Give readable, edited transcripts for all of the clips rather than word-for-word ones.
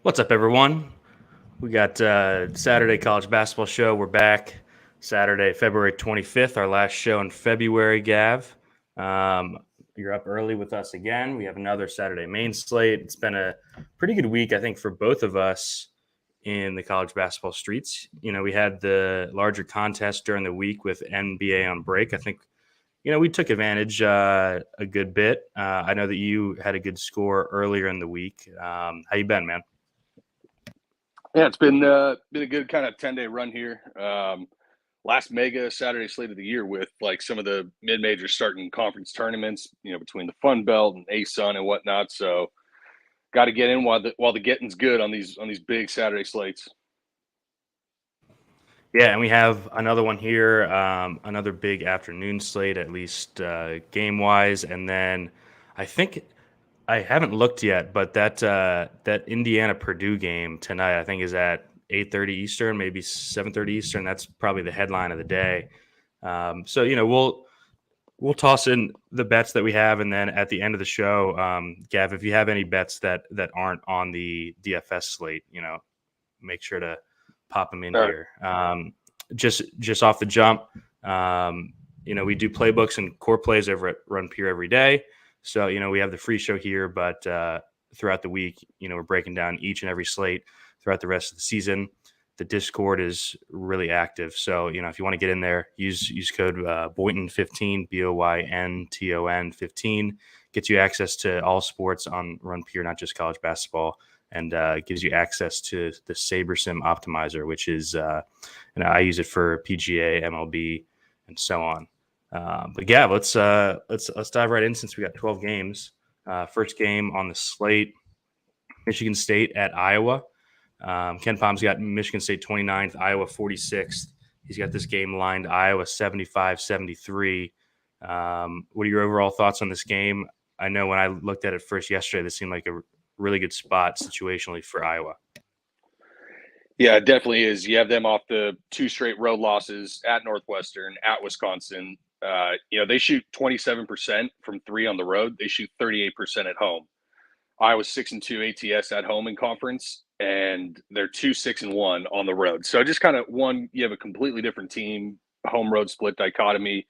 What's up, everyone? We got Saturday college basketball show. We're back Saturday, February 25th, our last show in February, Gav. You're up early with us again. We have another Saturday main slate. It's been a pretty good week, I think, for both of us in the college basketball streets. You know, we had the larger contest during the week with NBA on break. I think, we took advantage a good bit. I know that you had a good score earlier in the week. How you been, man? Yeah, it's been a good kind of 10-day run here. Last mega Saturday slate of the year with like some of the mid-major starting conference tournaments, between the Fun Belt and ASUN and whatnot. So got to get in while the getting's good on these big Saturday slates. Yeah, and we have another one here, another big afternoon slate, at least game-wise. And then I think I haven't looked yet, but that Indiana-Purdue game tonight, I think, is at 8:30 Eastern, maybe 7:30 Eastern. That's probably the headline of the day. So we'll toss in the bets that we have, and then at the end of the show, Gav, if you have any bets that aren't on the DFS slate, make sure to pop them in here. Just off the jump, we do playbooks and core plays over at Run Pure every day. So, we have the free show here, but throughout the week, we're breaking down each and every slate throughout the rest of the season. The Discord is really active. So, if you want to get in there, use code Boynton15, BOYNTON 15. Gets you access to all sports on Run Pure, not just college basketball, and gives you access to the SaberSim optimizer, which is, I use it for PGA, MLB, and so on. But yeah, let's dive right in since we got 12 games. First game on the slate, Michigan State at Iowa. Ken Palm's got Michigan State 29th, Iowa 46th. He's got this game lined Iowa 75-73. What are your overall thoughts on this game? I know when I looked at it first yesterday, this seemed like a really good spot situationally for Iowa. Yeah, it definitely is. You have them off the 2 straight road losses at Northwestern, at Wisconsin. They shoot 27% from 3 on the road. They shoot 38% at home. Iowa's 6-2 ATS at home in conference, and they're 2-6-1 on the road. So just kind of you have a completely different team, home road split dichotomy.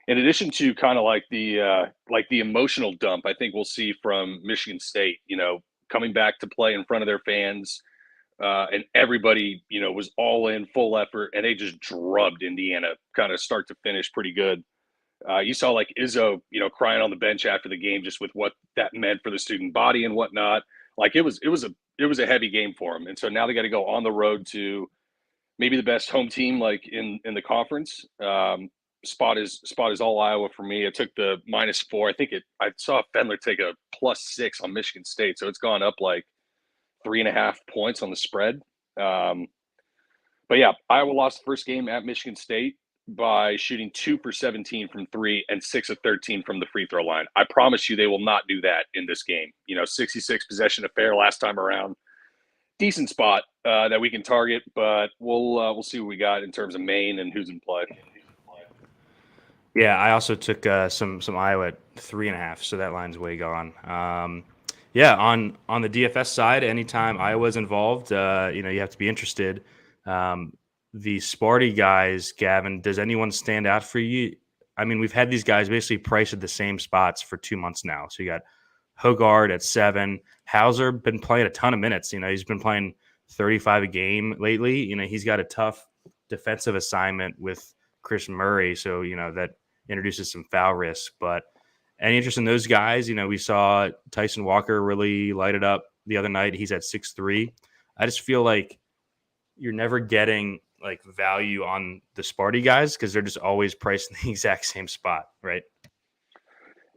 In addition to kind of like the emotional dump, I think we'll see from Michigan State. Coming back to play in front of their fans, and everybody was all in, full effort, and they just drubbed Indiana, kind of start to finish, pretty good. You saw like Izzo, crying on the bench after the game, just with what that meant for the student body and whatnot. Like it was a heavy game for them, and so now they got to go on the road to maybe the best home team like in the conference. Spot is all Iowa for me. I took the -4. I saw Fendler take a +6 on Michigan State, so it's gone up like 3.5 points on the spread. But yeah, Iowa lost the first game at Michigan State by shooting 2 for 17 from 3 and 6 of 13 from the free throw line. I promise you they will not do that in this game. 66 possession affair last time around. Decent spot that we can target, but we'll see what we got in terms of Maine and who's in play. Yeah, I also took some Iowa at 3.5, so that line's way gone. Yeah, on the DFS side, anytime Iowa's involved, you have to be interested. The Sparty guys, Gavin, does anyone stand out for you? I mean, we've had these guys basically priced at the same spots for 2 months now. So you got Hogard at 7. Hauser been playing a ton of minutes. He's been playing 35 a game lately. He's got a tough defensive assignment with Chris Murray. So, that introduces some foul risk. But any interest in those guys? We saw Tyson Walker really light it up the other night. He's at 6'3". I just feel like you're never getting like value on the Sparty guys because they're just always priced in the exact same spot, right?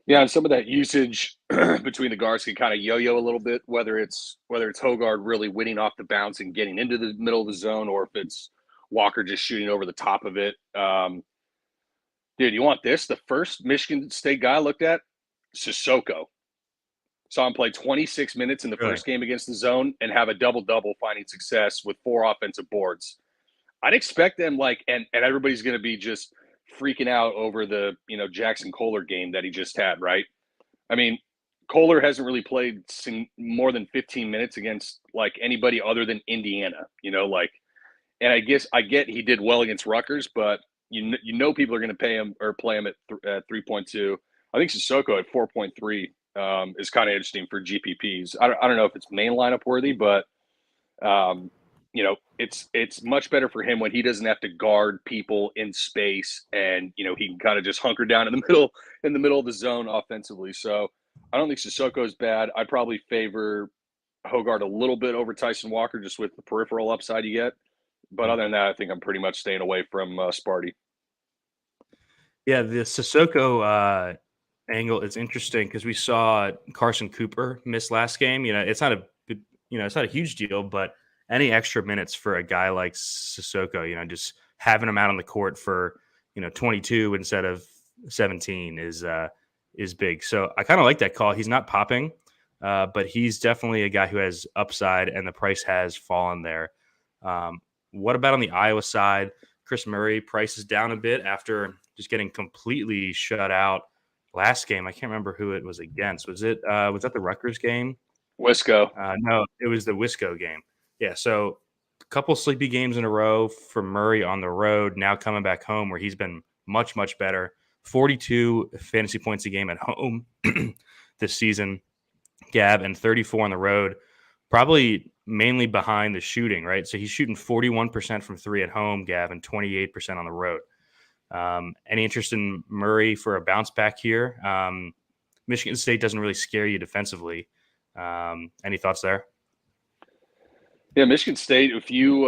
Yeah, and some of that usage between the guards can kind of yo-yo a little bit, whether it's Hogard really winning off the bounce and getting into the middle of the zone, or if it's Walker just shooting over the top of it. Dude, you want this? The first Michigan State guy I looked at, Sissoko. Saw him play 26 minutes in the first game against the zone and have a double-double, finding success with 4 offensive boards. I'd expect them and everybody's going to be just freaking out over the, Jackson Kohler game that he just had, right? I mean, Kohler hasn't really played more than 15 minutes against like anybody other than Indiana, and I guess I get he did well against Rutgers, but people are going to pay him or play him at 3.2. I think Sissoko at 4.3 is kind of interesting for GPPs. I don't know if it's main lineup worthy, but it's much better for him when he doesn't have to guard people in space, and he can kind of just hunker down in the middle of the zone offensively. So I don't think Sissoko is bad. I'd probably favor Hogard a little bit over Tyson Walker just with the peripheral upside you get. But other than that, I think I'm pretty much staying away from Sparty. Yeah, the Sissoko angle is interesting because we saw Carson Cooper miss last game. It's not a huge deal, but any extra minutes for a guy like Sissoko, just having him out on the court for 22 instead of 17 is big. So I kind of like that call. He's not popping, but he's definitely a guy who has upside, and the price has fallen there. What about on the Iowa side? Chris Murray price is down a bit after just getting completely shut out last game. I can't remember who it was against. Was that the Rutgers game? Wisco. No, it was the Wisco game. Yeah, so a couple sleepy games in a row for Murray on the road, now coming back home where he's been much, much better. 42 fantasy points a game at home this season, Gab, and 34 on the road. Probably mainly behind the shooting, right? So he's shooting 41% from three at home, Gav, and 28% on the road. Any interest in Murray for a bounce back here? Michigan State doesn't really scare you defensively. Any thoughts there? Yeah, Michigan State, if you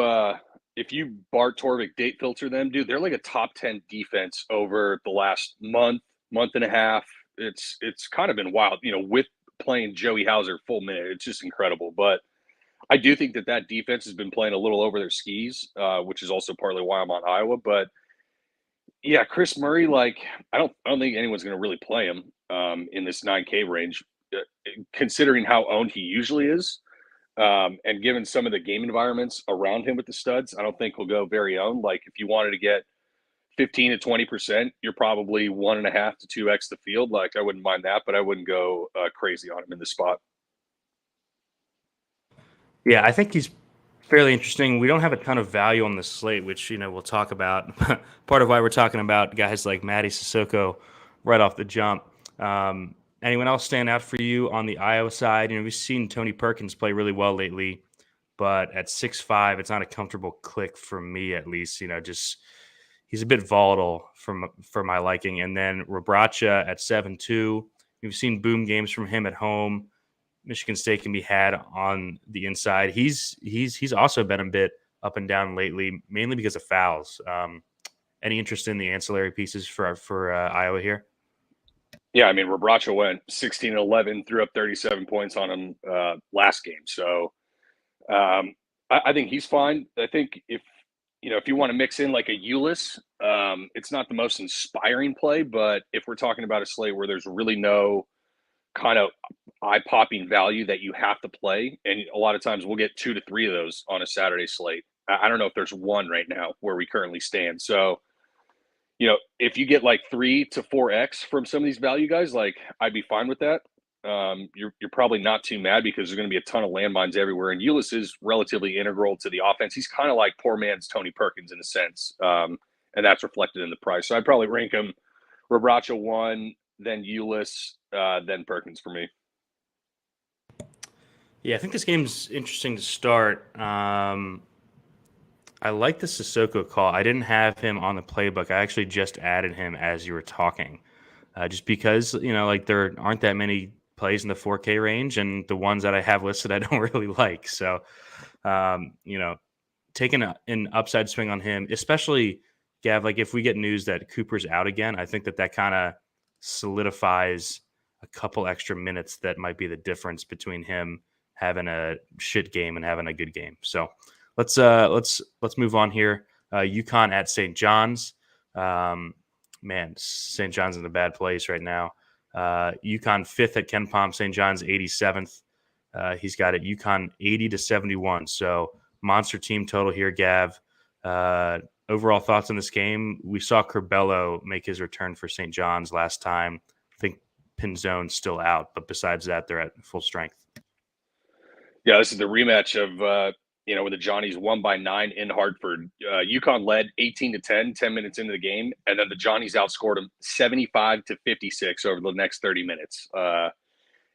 Bart Torvik date filter them, dude, they're like a top 10 defense over the last month and a half. It's kind of been wild, with playing Joey Hauser full minute. It's just incredible. But I do think that defense has been playing a little over their skis, which is also partly why I'm on Iowa. But yeah, Chris Murray, like I don't think anyone's going to really play him in this 9K range, considering how owned he usually is, and given some of the game environments around him with the studs. I don't think he'll go very owned. Like if you wanted to get 15 to 20%, you're probably 1.5 to 2x the field. Like I wouldn't mind that, but I wouldn't go crazy on him in this spot. Yeah, I think he's fairly interesting. We don't have a ton of value on the slate, which we'll talk about. Part of why we're talking about guys like Mady Sissoko right off the jump. Anyone else stand out for you on the Iowa side? We've seen Tony Perkins play really well lately, but at 6'5", it's not a comfortable click for me, at least. Just he's a bit volatile for my liking. And then Rebraca at 7'2". We've seen boom games from him at home. Michigan State can be had on the inside. He's also been a bit up and down lately, mainly because of fouls. Any interest in the ancillary pieces for Iowa here? Yeah, I mean, Rebraca went 16-11, threw up 37 points on him last game. So I think he's fine. I think if you want to mix in like a Ulyss, it's not the most inspiring play, but if we're talking about a slate where there's really no kind of eye-popping value that you have to play, and a lot of times we'll get 2 to 3 of those on a Saturday slate. I don't know if there's one right now where we currently stand. So, if you get like 3 to 4x from some of these value guys, like I'd be fine with that. You're probably not too mad because there's going to be a ton of landmines everywhere, and Ulyss is relatively integral to the offense. He's kind of like poor man's Tony Perkins in a sense, and that's reflected in the price. So I'd probably rank him Rebraca 1, then Ulyss, then Perkins for me. Yeah, I think this game's interesting to start. I like the Sissoko call. I didn't have him on the playbook. I actually just added him as you were talking, just because there aren't that many plays in the 4K range, and the ones that I have listed I don't really like. So, taking an upside swing on him, especially Gav. Like if we get news that Cooper's out again, I think that kind of solidifies a couple extra minutes that might be the difference between him having a shit game and having a good game. So let's move on here. UConn at St. John's. Man, St. John's in a bad place right now. UConn 5th at Ken Palm. St. John's 87th. He's got it UConn 80 to 71. So monster team total here, Gav. Overall thoughts on this game? We saw Curbelo make his return for St. John's last time. I think Pinzone still out, but besides that, they're at full strength. Yeah, this is the rematch of when the Johnnies won by 9 in Hartford. UConn led 18-10, 10 minutes into the game, and then the Johnnies outscored them 75-56 over the next 30 minutes.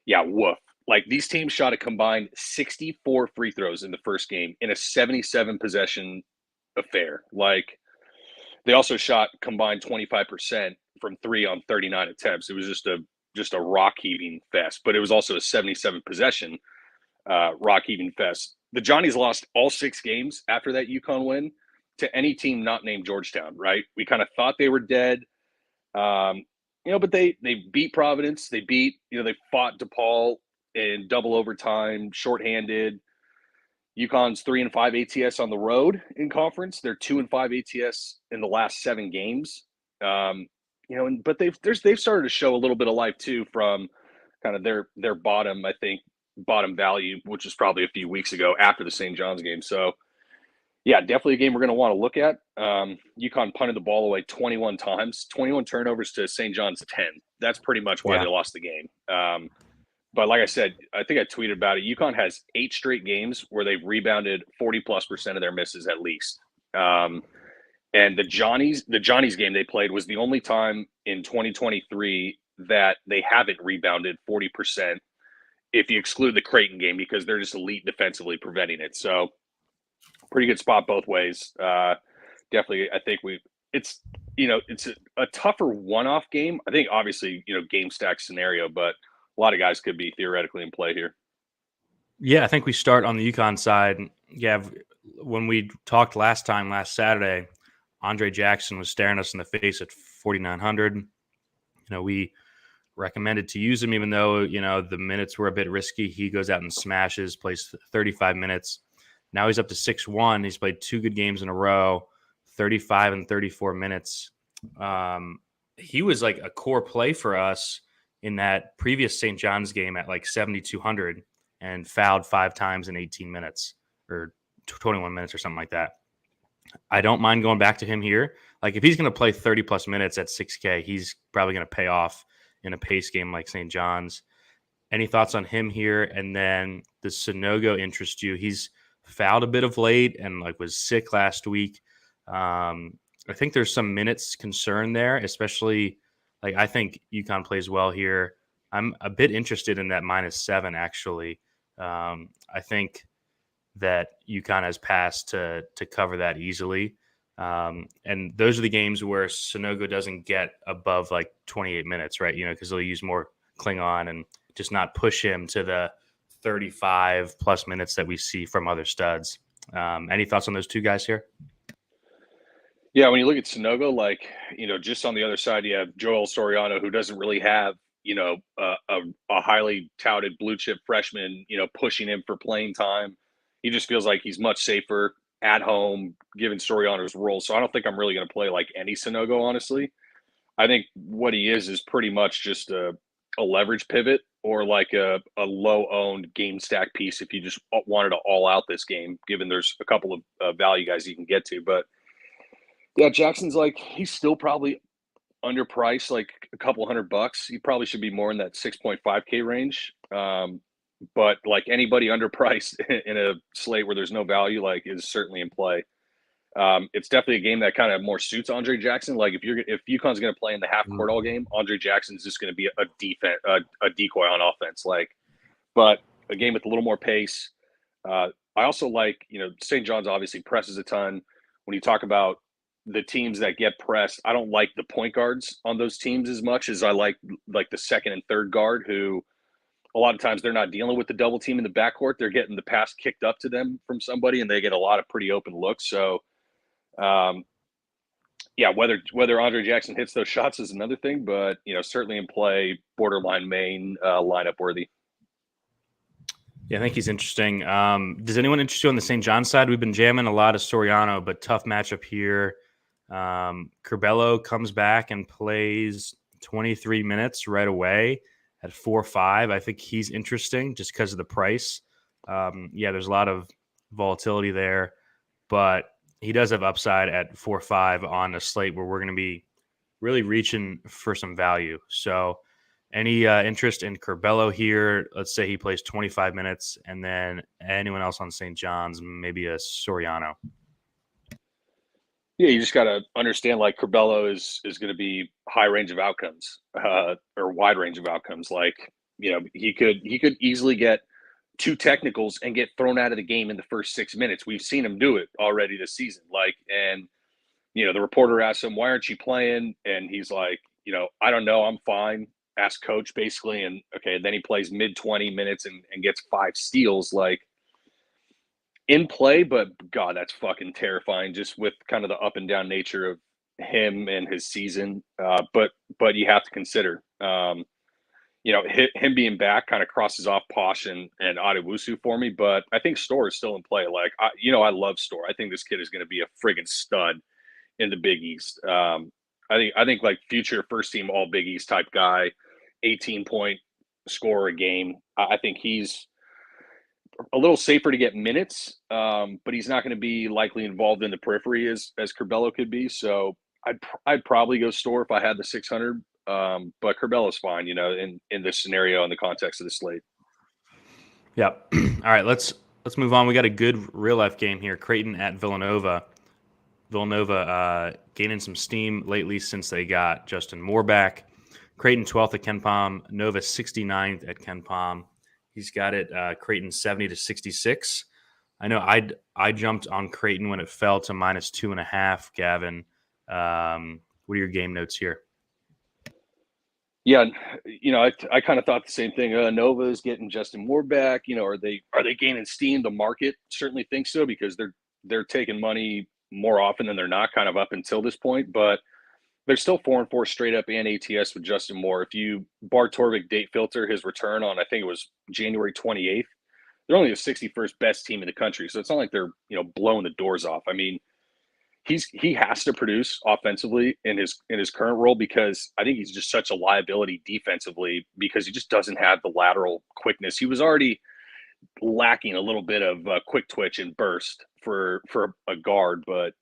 Woof. Like, these teams shot a combined 64 free throws in the first game in a 77 possession affair. Like, they also shot combined 25% from 3 on 39 attempts. It was just a rock heaving fest, but it was also a 77 possession rock heaving fest. The Johnnies lost all 6 games after that UConn win to any team not named Georgetown, right? We kind of thought they were dead. But they beat Providence. They fought DePaul in double overtime, shorthanded. UConn's 3-5 ATS on the road in conference. They're 2-5 ATS in the last 7 games. But they've started to show a little bit of life too from kind of their bottom value, which was probably a few weeks ago after the St. John's game. So, yeah, definitely a game we're going to want to look at. UConn punted the ball away 21 times, 21 turnovers to St. John's 10. That's pretty much why they lost the game. But like I said, I think I tweeted about it. UConn has 8 straight games where they've rebounded 40+% of their misses at least. And the Johnnies game they played was the only time in 2023 that they haven't rebounded 40%. If you exclude the Creighton game, because they're just elite defensively preventing it. So pretty good spot both ways. Definitely, I think it's a tougher one-off game. I think obviously, game stack scenario, but a lot of guys could be theoretically in play here. Yeah, I think we start on the UConn side. Yeah, when we talked last Saturday, Andre Jackson was staring us in the face at 4,900. We recommended to use him, even though, the minutes were a bit risky. He goes out and smashes, plays 35 minutes. Now he's up to 6-1. He's played 2 good games in a row, 35 and 34 minutes. He was like a core play for us in that previous St. John's game at like 7,200 and fouled 5 times in 18 minutes or 21 minutes or something like that. I don't mind going back to him here. Like, if he's going to play 30+ minutes at 6K, he's probably going to pay off in a pace game like St. John's. Any thoughts on him here? And then does Sanogo interest you? He's fouled a bit of late and was sick last week. I think there's some minutes concern there, especially I think UConn plays well here. I'm a bit interested in that -7 actually. I think that UConn has passed to cover that easily. And those are the games where Sanogo doesn't get above 28 minutes, right? Because they'll use more Klingon and just not push him to the 35+ minutes that we see from other studs. Any thoughts on those two guys here? Yeah, when you look at Sanogo, just on the other side, you have Joel Soriano, who doesn't really have, a highly touted blue chip freshman, pushing him for playing time. He just feels like he's much safer at home, given Soriano's role. So I don't think I'm really going to play any Sanogo, honestly. I think what he is pretty much just a leverage pivot or a low-owned game stack piece if you just wanted to all out this game, given there's a couple of value guys you can get to. But, yeah, Jackson's he's still probably underpriced, a couple $100. He probably should be more in that 6.5K range. But anybody underpriced in a slate where there's no value, is certainly in play. It's definitely a game that kind of more suits Andre Jackson. If UConn's going to play in the half court all game, Andre Jackson's just going to be a decoy on offense. But a game with a little more pace. I also St. John's obviously presses a ton. When you talk about the teams that get pressed, I don't like the point guards on those teams as much as I like the second and third guard, who a lot of times they're not dealing with the double team in the backcourt. They're getting the pass kicked up to them from somebody, and they get a lot of pretty open looks. So, whether Andre Jackson hits those shots is another thing, but certainly in play, borderline main lineup worthy. Yeah, I think he's interesting. Does anyone interest you on the St. John's side? We've been jamming a lot of Soriano, but tough matchup here. Curbelo comes back and plays 23 minutes right away at 4.5. I think he's interesting just because of the price. There's a lot of volatility there, but he does have upside at 4.5 on a slate where we're going to be really reaching for some value. So Any interest in Curbelo here? Let's say he plays 25 minutes, and then anyone else on St. John's, maybe a Soriano. Yeah, you just got to understand like Curbelo is going to be high range of outcomes or wide range of outcomes. Like, he could easily get two technicals and get thrown out of the game in the first 6 minutes. We've seen him do it already this season. Like, and the reporter asked him, "Why aren't you playing?" And he's like, "I don't know. I'm fine." Ask coach basically, and okay, then he plays mid 20 minutes and gets 5 steals. Like, in play, but God, that's fucking terrifying. Just with kind of the up and down nature of him and his season. But you have to consider, him being back kind of crosses off Posh and Adewusu for me. But I think Store is still in play. Like, I love Store. I think this kid is going to be a friggin' stud in the Big East. I think like future first team All Big East type guy, 18-point scorer a game. I think he's a little safer to get minutes, but he's not going to be likely involved in the periphery as Curbelo could be. So I'd probably go Store if I had the 600. But Curbelo's fine, in this scenario in the context of the slate. Yep. All right, let's move on. We got a good real life game here. Creighton at Villanova. Villanova gaining some steam lately since they got Justin Moore back. Creighton 12th at KenPom. Nova 69th at KenPom. He's got it Creighton 70 to 66. I know I jumped on Creighton when it fell to -2.5. Gavin, what are your game notes here? Yeah, I kind of thought the same thing. Nova is getting Justin Moore back. Are they gaining steam? The market certainly thinks so because they're taking money more often than they're not, kind of up until this point. But they're still 4-4 straight up and ATS with Justin Moore. If you Bart Torvik date filter his return on, I think it was January 28th, they're only the 61st best team in the country. So it's not like they're blowing the doors off. I mean, he has to produce offensively in his current role because I think he's just such a liability defensively because he just doesn't have the lateral quickness. He was already lacking a little bit of quick twitch and burst for a guard, but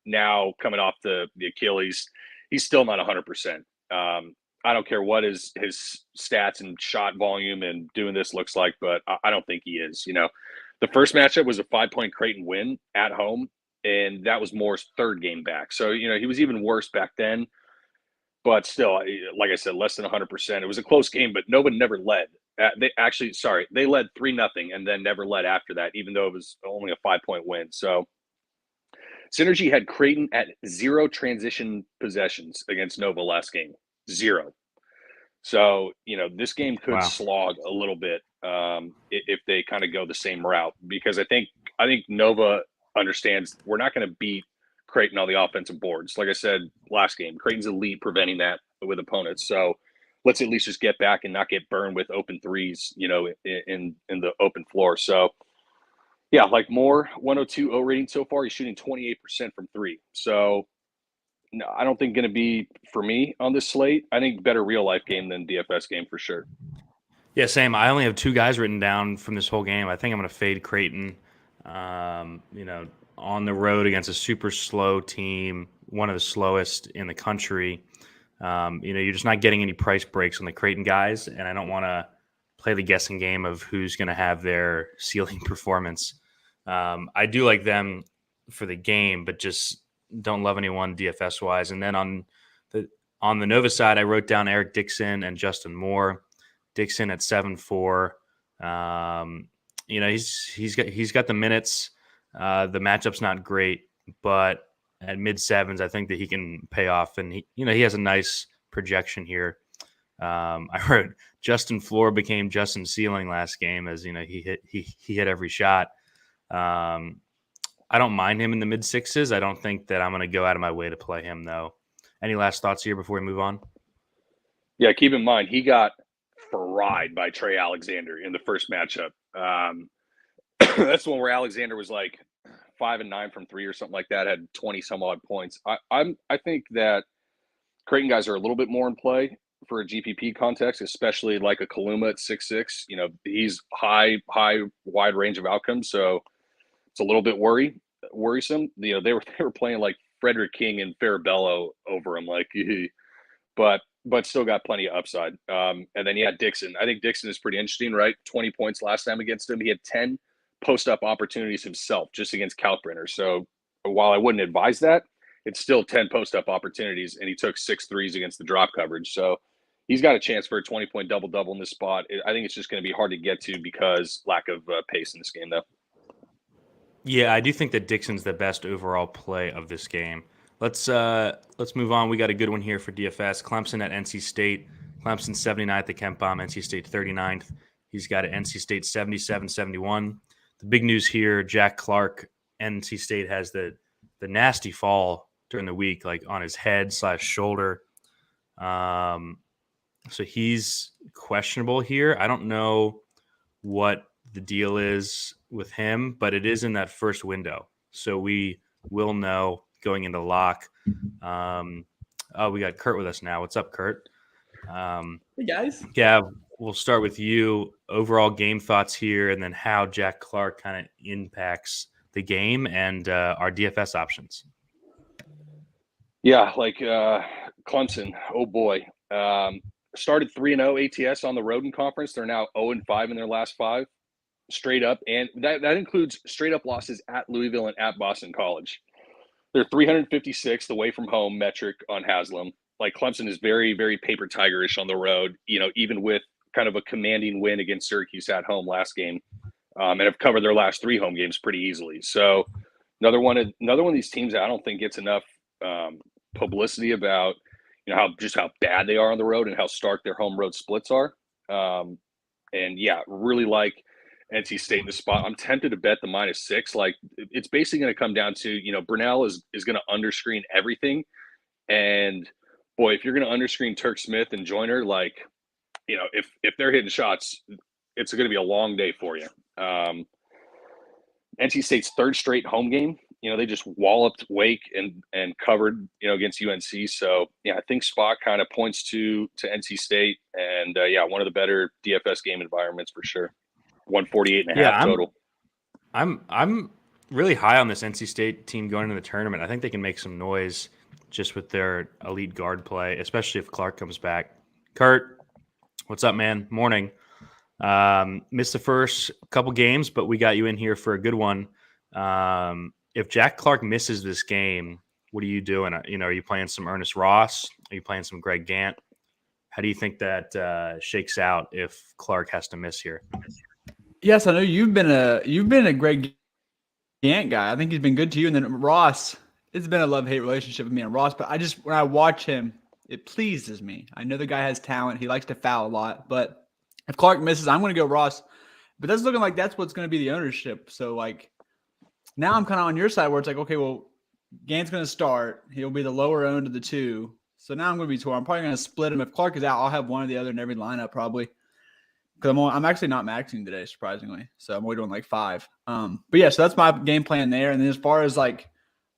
now coming off the Achilles, he's still not 100%. I don't care what his stats and shot volume and doing this looks like, but I don't think he is. The first matchup was a 5-point Creighton win at home, and that was Moore's third game back. So he was even worse back then. But still, like I said, less than 100%. It was a close game, but Nova never led. They led 3-0 and then never led after that, even though it was only a 5-point win. So Synergy had Creighton at 0 transition possessions against Nova last game. 0. So, this game could slog a little bit if they kind of go the same route, because I think Nova understands we're not going to beat Creighton on the offensive boards. Like I said last game, Creighton's elite preventing that with opponents. So let's at least just get back and not get burned with open threes, in the open floor. So yeah, like Moore, 102 O rating so far. He's shooting 28% from 3. So no, I don't think going to be for me on this slate. I think better real life game than DFS game for sure. Yeah, same. I only have 2 guys written down from this whole game. I think I'm going to fade Creighton. On the road against a super slow team, one of the slowest in the country. You're just not getting any price breaks on the Creighton guys, and I don't want to play the guessing game of who's going to have their ceiling performance. I do like them for the game, but just don't love anyone DFS wise. And then on the Nova side, I wrote down Eric Dixon and Justin Moore. Dixon at 7-4. He's got the minutes. The matchup's not great, but at mid sevens, I think that he can pay off, and he has a nice projection here. I wrote Justin Floor became Justin Ceiling last game, as he hit every shot. I don't mind him in the mid sixes. I don't think that I'm going to go out of my way to play him though. Any last thoughts here before we move on? Yeah, keep in mind he got fried by Trey Alexander in the first matchup. That's the one where Alexander was like 5 and 9 from 3 or something like that, had 20 some odd points. I think that Creighton guys are a little bit more in play for a GPP context, especially like a Kaluma at 6'6". He's high, wide range of outcomes, so it's a little bit worrisome. They were playing like Frederick King and Farabello over him, like, but but still got plenty of upside. And then, Dixon. I think Dixon is pretty interesting, right? 20 points last time against him. He had 10 post-up opportunities himself just against Kalkbrenner. So while I wouldn't advise that, it's still 10 post-up opportunities, and he took 6 threes against the drop coverage. So he's got a chance for a 20-point double-double in this spot. I think it's just going to be hard to get to because lack of pace in this game, though. Yeah, I do think that Dixon's the best overall play of this game. Let's move on. We got a good one here for DFS. Clemson at NC State. Clemson 79th at KenPom, NC State 39th. He's got at NC State 77-71. The big news here, Jack Clark, NC State has the nasty fall during the week, like on his head/shoulder. So he's questionable here. I don't know what the deal is with him, but it is in that first window. So we will know going into lock. We got Kurt with us now. What's up, Kurt? Hey, guys. Gav, we'll start with you. Overall game thoughts here, and then how Jack Clark kind of impacts the game and our DFS options. Yeah, like Clemson, oh boy. Started 3-0 ATS on the road in conference. They're now 0-5 in their last 5 straight up. And that includes straight up losses at Louisville and at Boston College. They're 356th away from home metric on Haslam. Like Clemson is very, very paper tigerish on the road, even with kind of a commanding win against Syracuse at home last game, and have covered their last 3 home games pretty easily. So another one of these teams that I don't think gets enough publicity about how bad they are on the road and how stark their home road splits are. Really like NC State in the spot. I'm tempted to bet the -6. Like it's basically going to come down to Brunel is going to underscreen everything, and boy, if you're going to underscreen Turk Smith and Joyner, like if they're hitting shots, it's going to be a long day for you. NC State's 3rd straight home game. They just walloped Wake and covered, against UNC. So, I think spot kind of points to NC State and, one of the better DFS game environments for sure. 148.5 total. I'm really high on this NC State team going into the tournament. I think they can make some noise just with their elite guard play, especially if Clark comes back. Kurt, what's up, man? Morning. Missed the first couple games, but we got you in here for a good one. If Jack Clark misses this game, what are you doing? Are you playing some Ernest Ross? Are you playing some Greg Gant? How do you think that shakes out if Clark has to miss here? Yes, I know you've been a Greg Gant guy. I think he's been good to you. And then Ross, it's been a love-hate relationship with me and Ross, but when I watch him, it pleases me. I know the guy has talent. He likes to foul a lot, but if Clark misses, I'm going to go Ross. But that's looking like that's what's going to be the ownership. So, now I'm kind of on your side where it's like, okay, well, Gant's going to start. He'll be the lower owned of the 2. So now I'm going to be torn. I'm probably going to split him. If Clark is out, I'll have one or the other in every lineup probably. Because I'm actually not maxing today, surprisingly. So I'm only doing 5. But yeah, so that's my game plan there. And then as far as I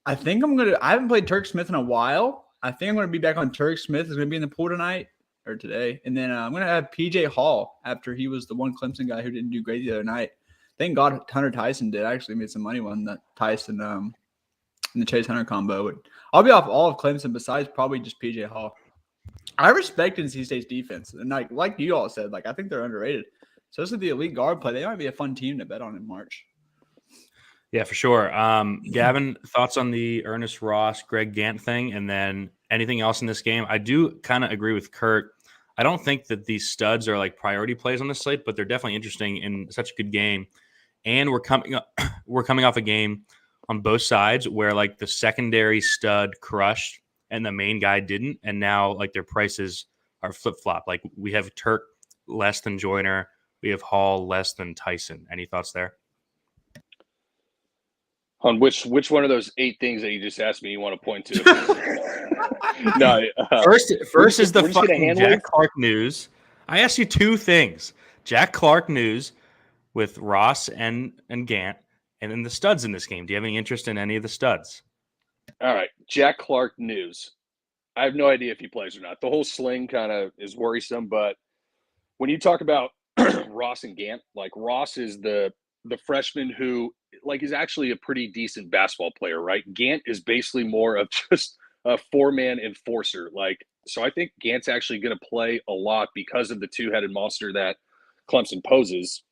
haven't played Turk Smith in a while. I think I'm going to be back on Turk Smith. Is going to be in the pool tonight or today. And then I'm going to have PJ Hall after he was the one Clemson guy who didn't do great the other night. Thank God Hunter Tyson did. I actually made some money on that Tyson and the Chase Hunter combo. But I'll be off all of Clemson besides probably just PJ Hall. I respect NC State's defense. And like you all said, I think they're underrated. So this is the elite guard play. They might be a fun team to bet on in March. Yeah, for sure. Gavin, thoughts on the Ernest Ross, Greg Gant thing, and then anything else in this game? I do kind of agree with Kurt. I don't think that these studs are priority plays on the slate, but they're definitely interesting in such a good game. And we're coming off a game on both sides where the secondary stud crushed and the main guy didn't, and now their prices are flip flop. We have Turk less than Joyner, we have Hall less than Tyson. Any thoughts there? On which one of those 8 things that you just asked me you want to point to? No. First is the fucking Jack Clark news. I asked you 2 things: Jack Clark news with Ross and Gant, and then the studs in this game. Do you have any interest in any of the studs? All right, Jack Clark news. I have no idea if he plays or not. The whole sling kind of is worrisome, but when you talk about Ross and Gant, Ross is the freshman who is actually a pretty decent basketball player, right? Gant is basically more of just a 4-man enforcer. So I think Gant's actually going to play a lot because of the two-headed monster that Clemson poses.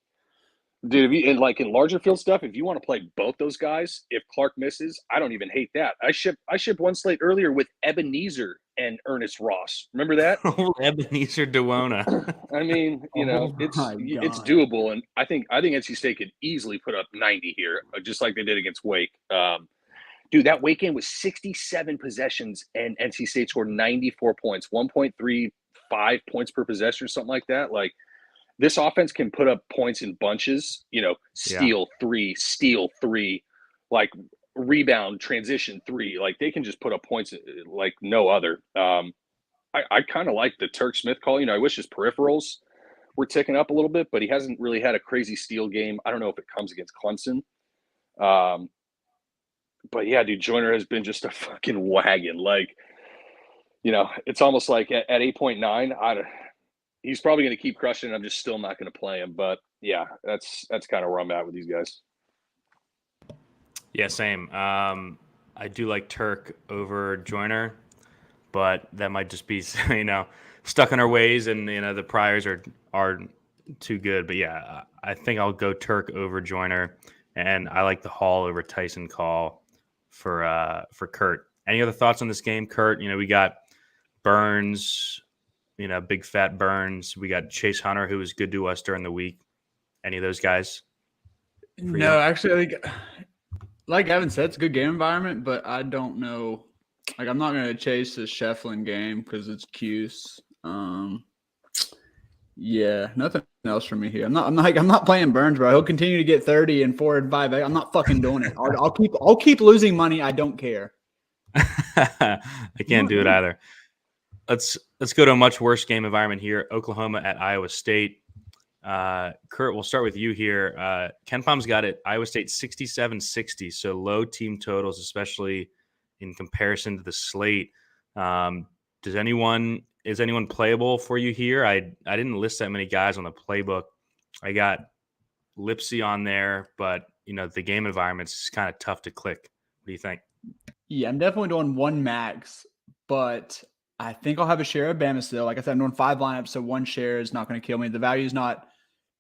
Dude, if you, in larger field stuff, if you want to play both those guys, if Clark misses, I don't even hate that. I shipped one slate earlier with Ebenezer and Ernest Ross. Remember that? Oh, Ebenezer Dewona. I mean, Oh it's my God. doable, and I think NC State could easily put up 90 here, just like they did against Wake. Dude, that Wake game was 67 possessions, and NC State scored 94 points, 1.35 points per possession or something like that. Like, this offense can put up points in bunches, steal three, like rebound, transition three. Like, they can just put up points like no other. I kind of like the Turk Smith call. I wish his peripherals were ticking up a little bit, but he hasn't really had a crazy steal game. I don't know if it comes against Clemson. But yeah, dude, Joyner has been just a fucking wagon. Like, it's almost like at 8.9, he's probably going to keep crushing it. I'm just still not going to play him. But yeah, that's kind of where I'm at with these guys. Yeah, same. I do like Turk over Joyner, but that might just be, stuck in our ways, and the priors are too good. But yeah, I think I'll go Turk over Joyner, and I like the Hall over Tyson call for Kurt. Any other thoughts on this game, Kurt? We got Burns, big fat Burns. We got Chase Hunter, who was good to us during the week. Any of those guys? No, actually, like Evan said, it's a good game environment, but I don't know. Like, I'm not going to chase the Shefflin game because it's Cuse. Yeah, nothing else for me here. I'm not playing Burns, bro. He'll continue to get 30 and 4 and 5. I'm not fucking doing it. I'll keep losing money. I don't care. I can't do it either. Let's go to a much worse game environment here. Oklahoma at Iowa State. Kurt, we'll start with you here. Ken Palm's got it. Iowa State 67-60, so low team totals, especially in comparison to the slate. Is anyone playable for you here? I didn't list that many guys on the playbook. I got Lipsy on there, but the game environment's kind of tough to click. What do you think? Yeah, I'm definitely doing one max, but I think I'll have a share of Bama still. Like I said, I'm doing 5 lineups, so one share is not going to kill me. The value is not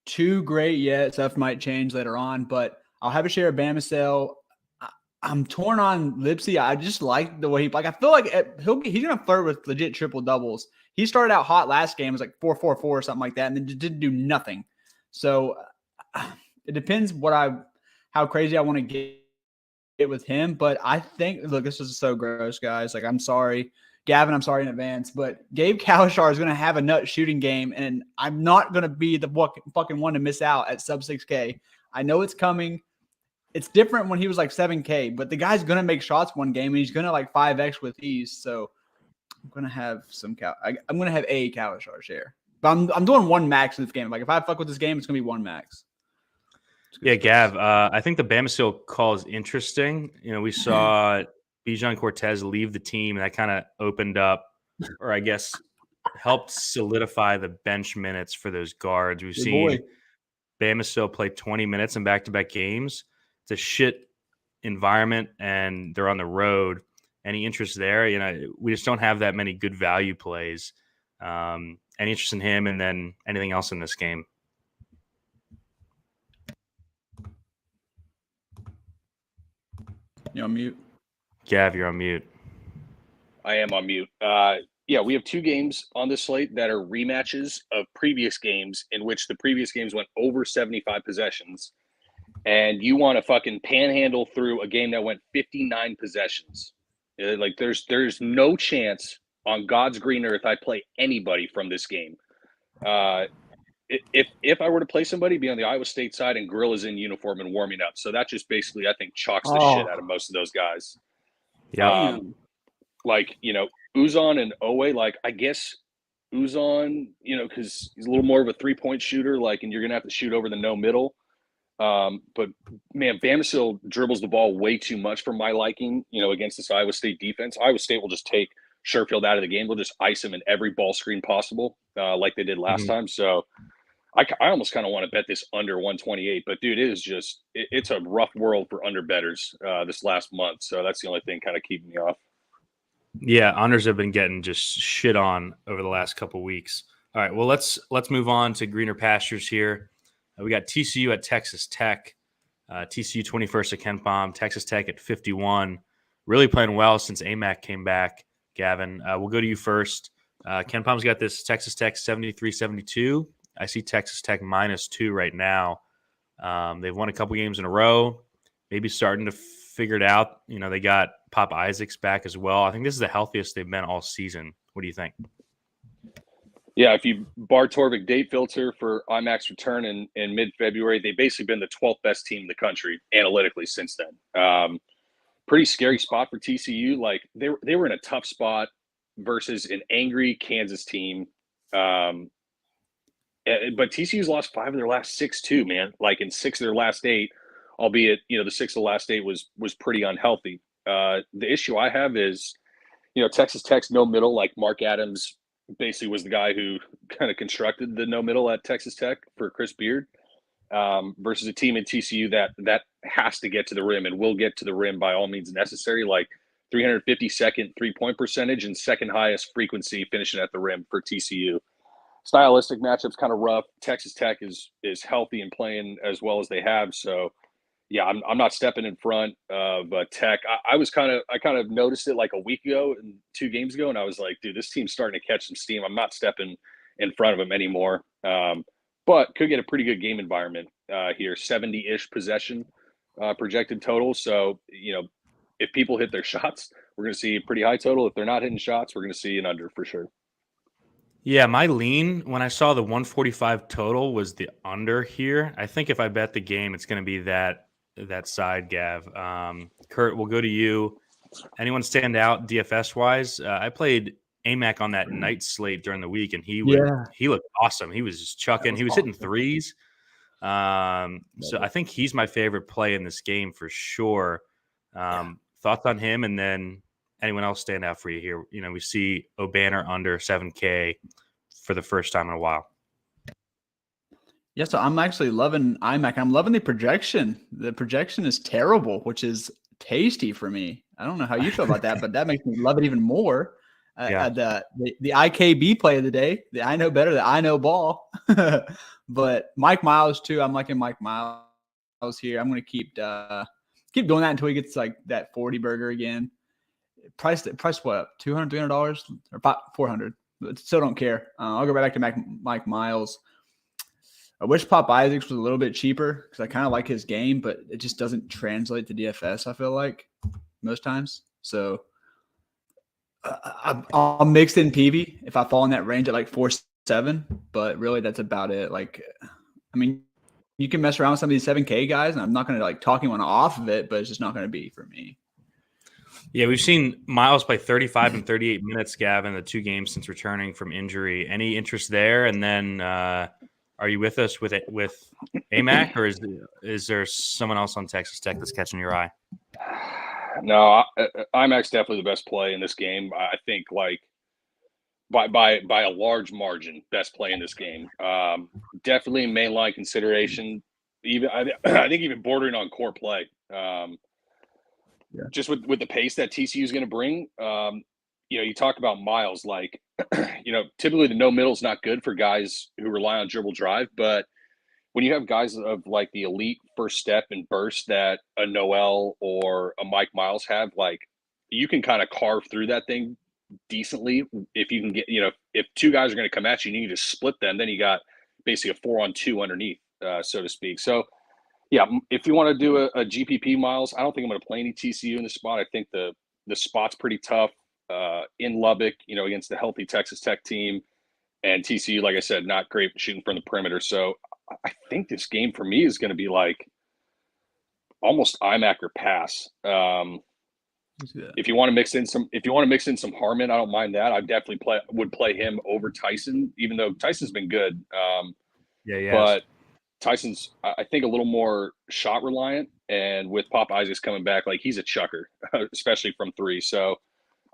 too great yet. Stuff might change later on, but I'll have a share of Bama still. I'm torn on Lipsy. I just like the way I feel like he's going to flirt with legit triple doubles. He started out hot last game. It was like 4-4-4 or something like that, and then just didn't do nothing. So it depends how crazy I want to get with him. But I think, look, this is so gross, guys. Like, I'm sorry. Gavin, I'm sorry in advance, but Gabe Kalashar is going to have a nut shooting game, and I'm not going to be the fucking one to miss out at sub 6K. I know it's coming. It's different when he was like 7K, but the guy's going to make shots one game, and he's going to like 5X with ease. So I'm going to have I'm going to have a Kalashar share. But I'm doing one max in this game. Like, if I fuck with this game, it's going to be one max. Yeah, Gav, I think the Bama call is interesting. We saw Bijan Cortez leave the team, and that kind of opened up, or I guess helped solidify the bench minutes for those guards. We've seen Bama play 20 minutes in back-to-back games. It's a shit environment, and they're on the road. Any interest there? We just don't have that many good value plays. Any interest in him, and then anything else in this game? You on mute? Gav, you're on mute. I am on mute. Yeah, we have 2 games on this slate that are rematches of previous games in which the previous games went over 75 possessions. And you want to fucking panhandle through a game that went 59 possessions. Like, there's no chance on God's green earth I play anybody from this game. If I were to play somebody, it'd be on the Iowa State side, and Gorilla's in uniform and warming up. So that just basically, I think, chalks the shit out of most of those guys. Yeah. Uzon and Owe, like, I guess Uzon, because he's a little more of a 3-point shooter, like, and you're going to have to shoot over the no middle. But man, Bama dribbles the ball way too much for my liking, against this Iowa State defense. Iowa State will just take Sherfield out of the game. They'll just ice him in every ball screen possible, like they did last time. So I almost kind of want to bet this under 128, but dude, it's a rough world for under bettors this last month. So that's the only thing kind of keeping me off. Yeah, honors have been getting just shit on over the last couple weeks. All right, well let's move on to greener pastures here. We got TCU at Texas Tech. TCU 21st at KenPom, Texas Tech at 51. Really playing well since AMAC came back. Gavin, we'll go to you first. KenPom's got this Texas Tech 73-72. I see Texas Tech -2 right now. They've won a couple games in a row. Maybe starting to figure it out. You know, they got Pop Isaacs back as well. I think this is the healthiest they've been all season. What do you think? Yeah, if you bar Torvik date filter for IMAC's return in mid-February, they've basically been the 12th best team in the country analytically since then. Pretty scary spot for TCU. Like they were in a tough spot versus an angry Kansas team. But TCU's lost 5 of their last 6 too, man. Like in 6 of their last 8, albeit, you know, the 6 of the last 8 was pretty unhealthy. The issue I have is, you know, Texas Tech's no middle, like Mark Adams basically was the guy who kind of constructed the no middle at Texas Tech for Chris Beard, versus a team in TCU that has to get to the rim and will get to the rim by all means necessary, like 352nd 3-point percentage and second highest frequency finishing at the rim for TCU. Stylistic matchup's kind of rough. Texas Tech is healthy and playing as well as they have. So yeah, I'm not stepping in front of Tech. I kind of noticed it like a week ago and 2 games ago, and I was like, dude, this team's starting to catch some steam. I'm not stepping in front of them anymore. But could get a pretty good game environment here. 70-ish possession projected total. So, you know, if people hit their shots, we're going to see a pretty high total. If they're not hitting shots, we're going to see an under for sure. Yeah, my lean when I saw the 145 total was the under here. I think if I bet the game, it's going to be that side, Gav. Kurt, we'll go to you. Anyone stand out DFS wise? I played AMAC on that night slate during the week, and he looked awesome. He was just chucking. He was hitting threes. So I think he's my favorite play in this game for sure. Thoughts on him, and then anyone else stand out for you here? You know, we see O'Banner under 7K for the first time in a while. Yeah, so I'm actually loving IMAC. I'm loving the projection. The projection is terrible, which is tasty for me. I don't know how you feel about that, but that makes me love it even more. The IKB play of the day, the I know better, the I know ball. But Mike Miles too. I'm liking Mike Miles here. I'm going to keep doing that until he gets like that 40 burger again. Price what up? $200, $300 or $400. But still don't care. I'll go right back to Mike Miles. I wish Pop Isaacs was a little bit cheaper because I kind of like his game, but it just doesn't translate to DFS, I feel like, most times. So I'll mix in PV if I fall in that range at like 4.7, but really that's about it. Like, I mean, you can mess around with some of these 7K guys, and I'm not going to like talk anyone off of it, but it's just not going to be for me. Yeah, we've seen Miles play 35 and 38 minutes, Gavin, the 2 games since returning from injury. Any interest there? And then are you with us with AMAC, or is there someone else on Texas Tech that's catching your eye? No, IMAC's definitely the best play in this game. I think like by a large margin, best play in this game. Definitely mainline consideration. Even I think even bordering on core play. Just with the pace that TCU is going to bring. You know, you talk about Miles, like, you know, typically the no middle is not good for guys who rely on dribble drive, but when you have guys of like the elite first step and burst that a Noel or a Mike Miles have, like you can kind of carve through that thing decently. If you can get, you know, if 2 guys are going to come at you and you need to split them, then you got basically a 4-on-2 underneath, so to speak. So yeah, if you want to do a GPP Miles, I don't think I'm going to play any TCU in the spot. I think the spot's pretty tough in Lubbock, you know, against the healthy Texas Tech team. And TCU, like I said, not great shooting from the perimeter. So I think this game for me is going to be like almost IMAC or pass. If you want to mix in some Harmon, I don't mind that. I definitely would play him over Tyson, even though Tyson's been good. But Tyson's, I think, a little more shot reliant, and with Pop Isaacs coming back, like he's a chucker, especially from 3. So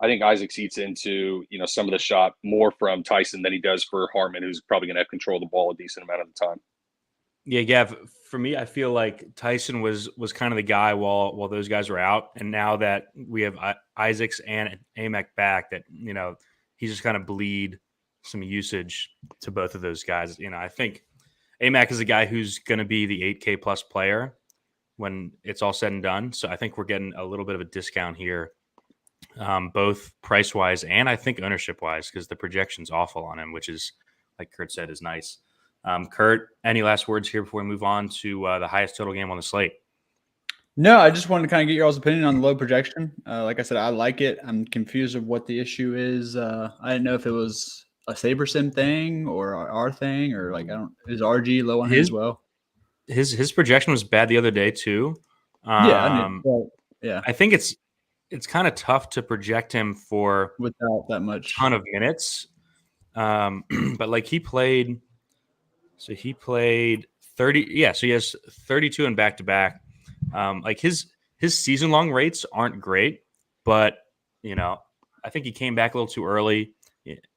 I think Isaacs eats into, you know, some of the shot more from Tyson than he does for Harmon, who's probably going to have control of the ball a decent amount of the time. Yeah, Gav, for me, I feel like Tyson was kind of the guy while those guys were out. And now that we have Isaacs and Amac back, that, he's just kind of bleed some usage to both of those guys. I think Amac is a guy who's going to be the 8K plus player when it's all said and done. So I think we're getting a little bit of a discount here, both price wise and I think ownership wise, because the projection's awful on him, which is, like Kurt said, is nice. Kurt, any last words here before we move on to the highest total game on the slate? No, I just wanted to kind of get your all's opinion on the low projection. Like I said, I like it. I'm confused of what the issue is. I didn't know if it was a SaberSim thing or our thing, or is RG low on him as well? His projection was bad the other day too. Yeah. I think it's kind of tough to project him for without that much ton of minutes. But like he played 30. Yeah. So he has 32 in back-to-back. Like his season long rates aren't great, but I think he came back a little too early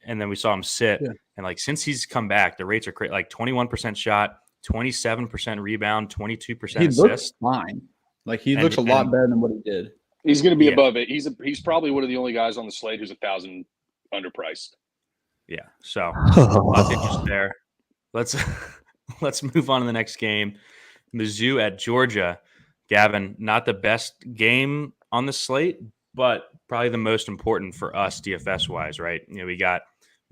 and then we saw him sit. Yeah. And like, since he's come back, the rates are great. Like 21% shot, 27% rebound, 22% assist. He looks fine. Like he looks a lot better than what he did. He's going to be above it. He's probably one of the only guys on the slate who's 1,000 underpriced. Yeah. So lots of interest there. Let's move on to the next game. Mizzou at Georgia. Gavin, not the best game on the slate, but probably the most important for us DFS wise, right? We got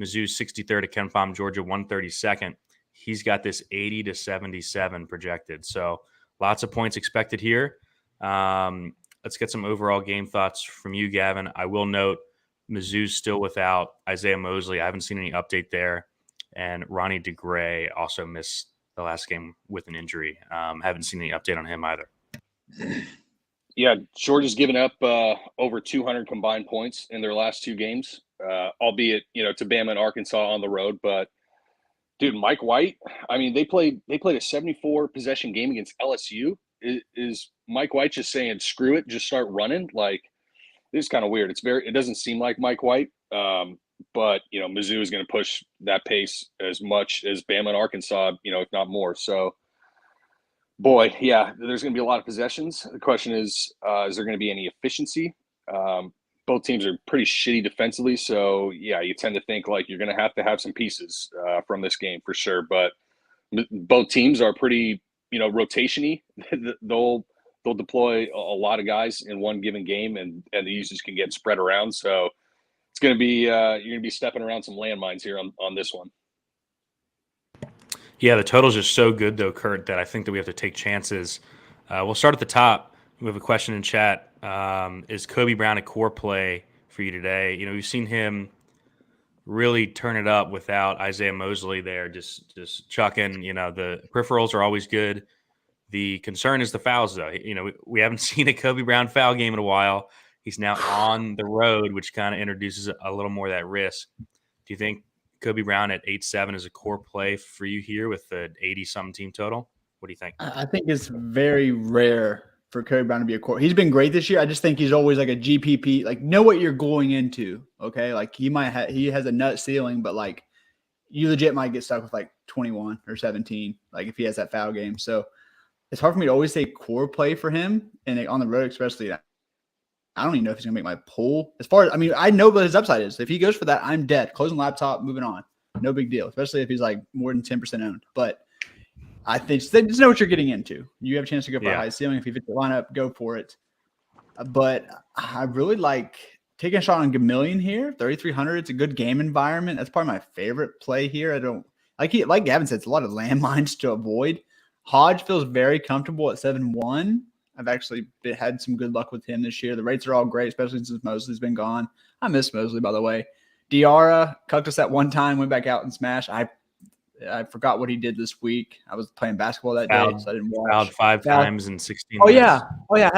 Mizzou 63rd at KenPom, Georgia 132nd. He's got this 80 to 77 projected. So lots of points expected here. Let's get some overall game thoughts from you, Gavin. I will note Mizzou's still without Isaiah Mosley. I haven't seen any update there. And Ronnie DeGray also missed the last game with an injury. Haven't seen any update on him either. Yeah, Georgia's given up over 200 combined points in their last two games, albeit, to Bama and Arkansas on the road. But, dude, Mike White, I mean, they played a 74 possession game against LSU. Is Mike White just saying, screw it, just start running? Like, this is kind of weird. It doesn't seem like Mike White. But, Mizzou is going to push that pace as much as Bama and Arkansas, if not more. So, boy, yeah, there's going to be a lot of possessions. The question is there going to be any efficiency? Both teams are pretty shitty defensively. So, yeah, you tend to think like you're going to have some pieces from this game for sure. But both teams are pretty, rotation-y. They'll deploy a lot of guys in one given game, and the usage can get spread around. So, it's going to be you're going to be stepping around some landmines here on this one. Yeah, the total's just so good, though, Kurt, that I think that we have to take chances. We'll start at the top. We have a question in chat. Is Kobe Brown a core play for you today? We've seen him really turn it up without Isaiah Mosley there, just chucking. The peripherals are always good. The concern is the fouls, though. We haven't seen a Kobe Brown foul game in a while. He's now on the road, which kind of introduces a little more of that risk. Do you think Kobe Brown at 8-7 is a core play for you here with the 80-something team total? What do you think? I think it's very rare for Kobe Brown to be a core. He's been great this year. I just think he's always like a GPP. Like, know what you're going into, okay? Like, he has a nut ceiling, but like you legit might get stuck with like 21 or 17, like if he has that foul game. So it's hard for me to always say core play for him, and on the road especially. I don't even know if he's going to make my pool. I know what his upside is. If he goes for that, I'm dead. Closing laptop, moving on. No big deal, especially if he's like more than 10% owned. But I think just know what you're getting into. You have a chance to go for a high ceiling. If you fit the lineup, go for it. But I really like taking a shot on Gamillion here, 3,300. It's a good game environment. That's probably my favorite play here. I don't like Gavin said, it's a lot of landmines to avoid. Hodge feels very comfortable at 7-1. I've actually had some good luck with him this year. The rates are all great, especially since Mosley's been gone. I miss Mosley, by the way. Diarra cucked us that one time, went back out and smashed. I forgot what he did this week. I was playing basketball that day, so I didn't watch. Fouled five times in 16 minutes. Yeah. We had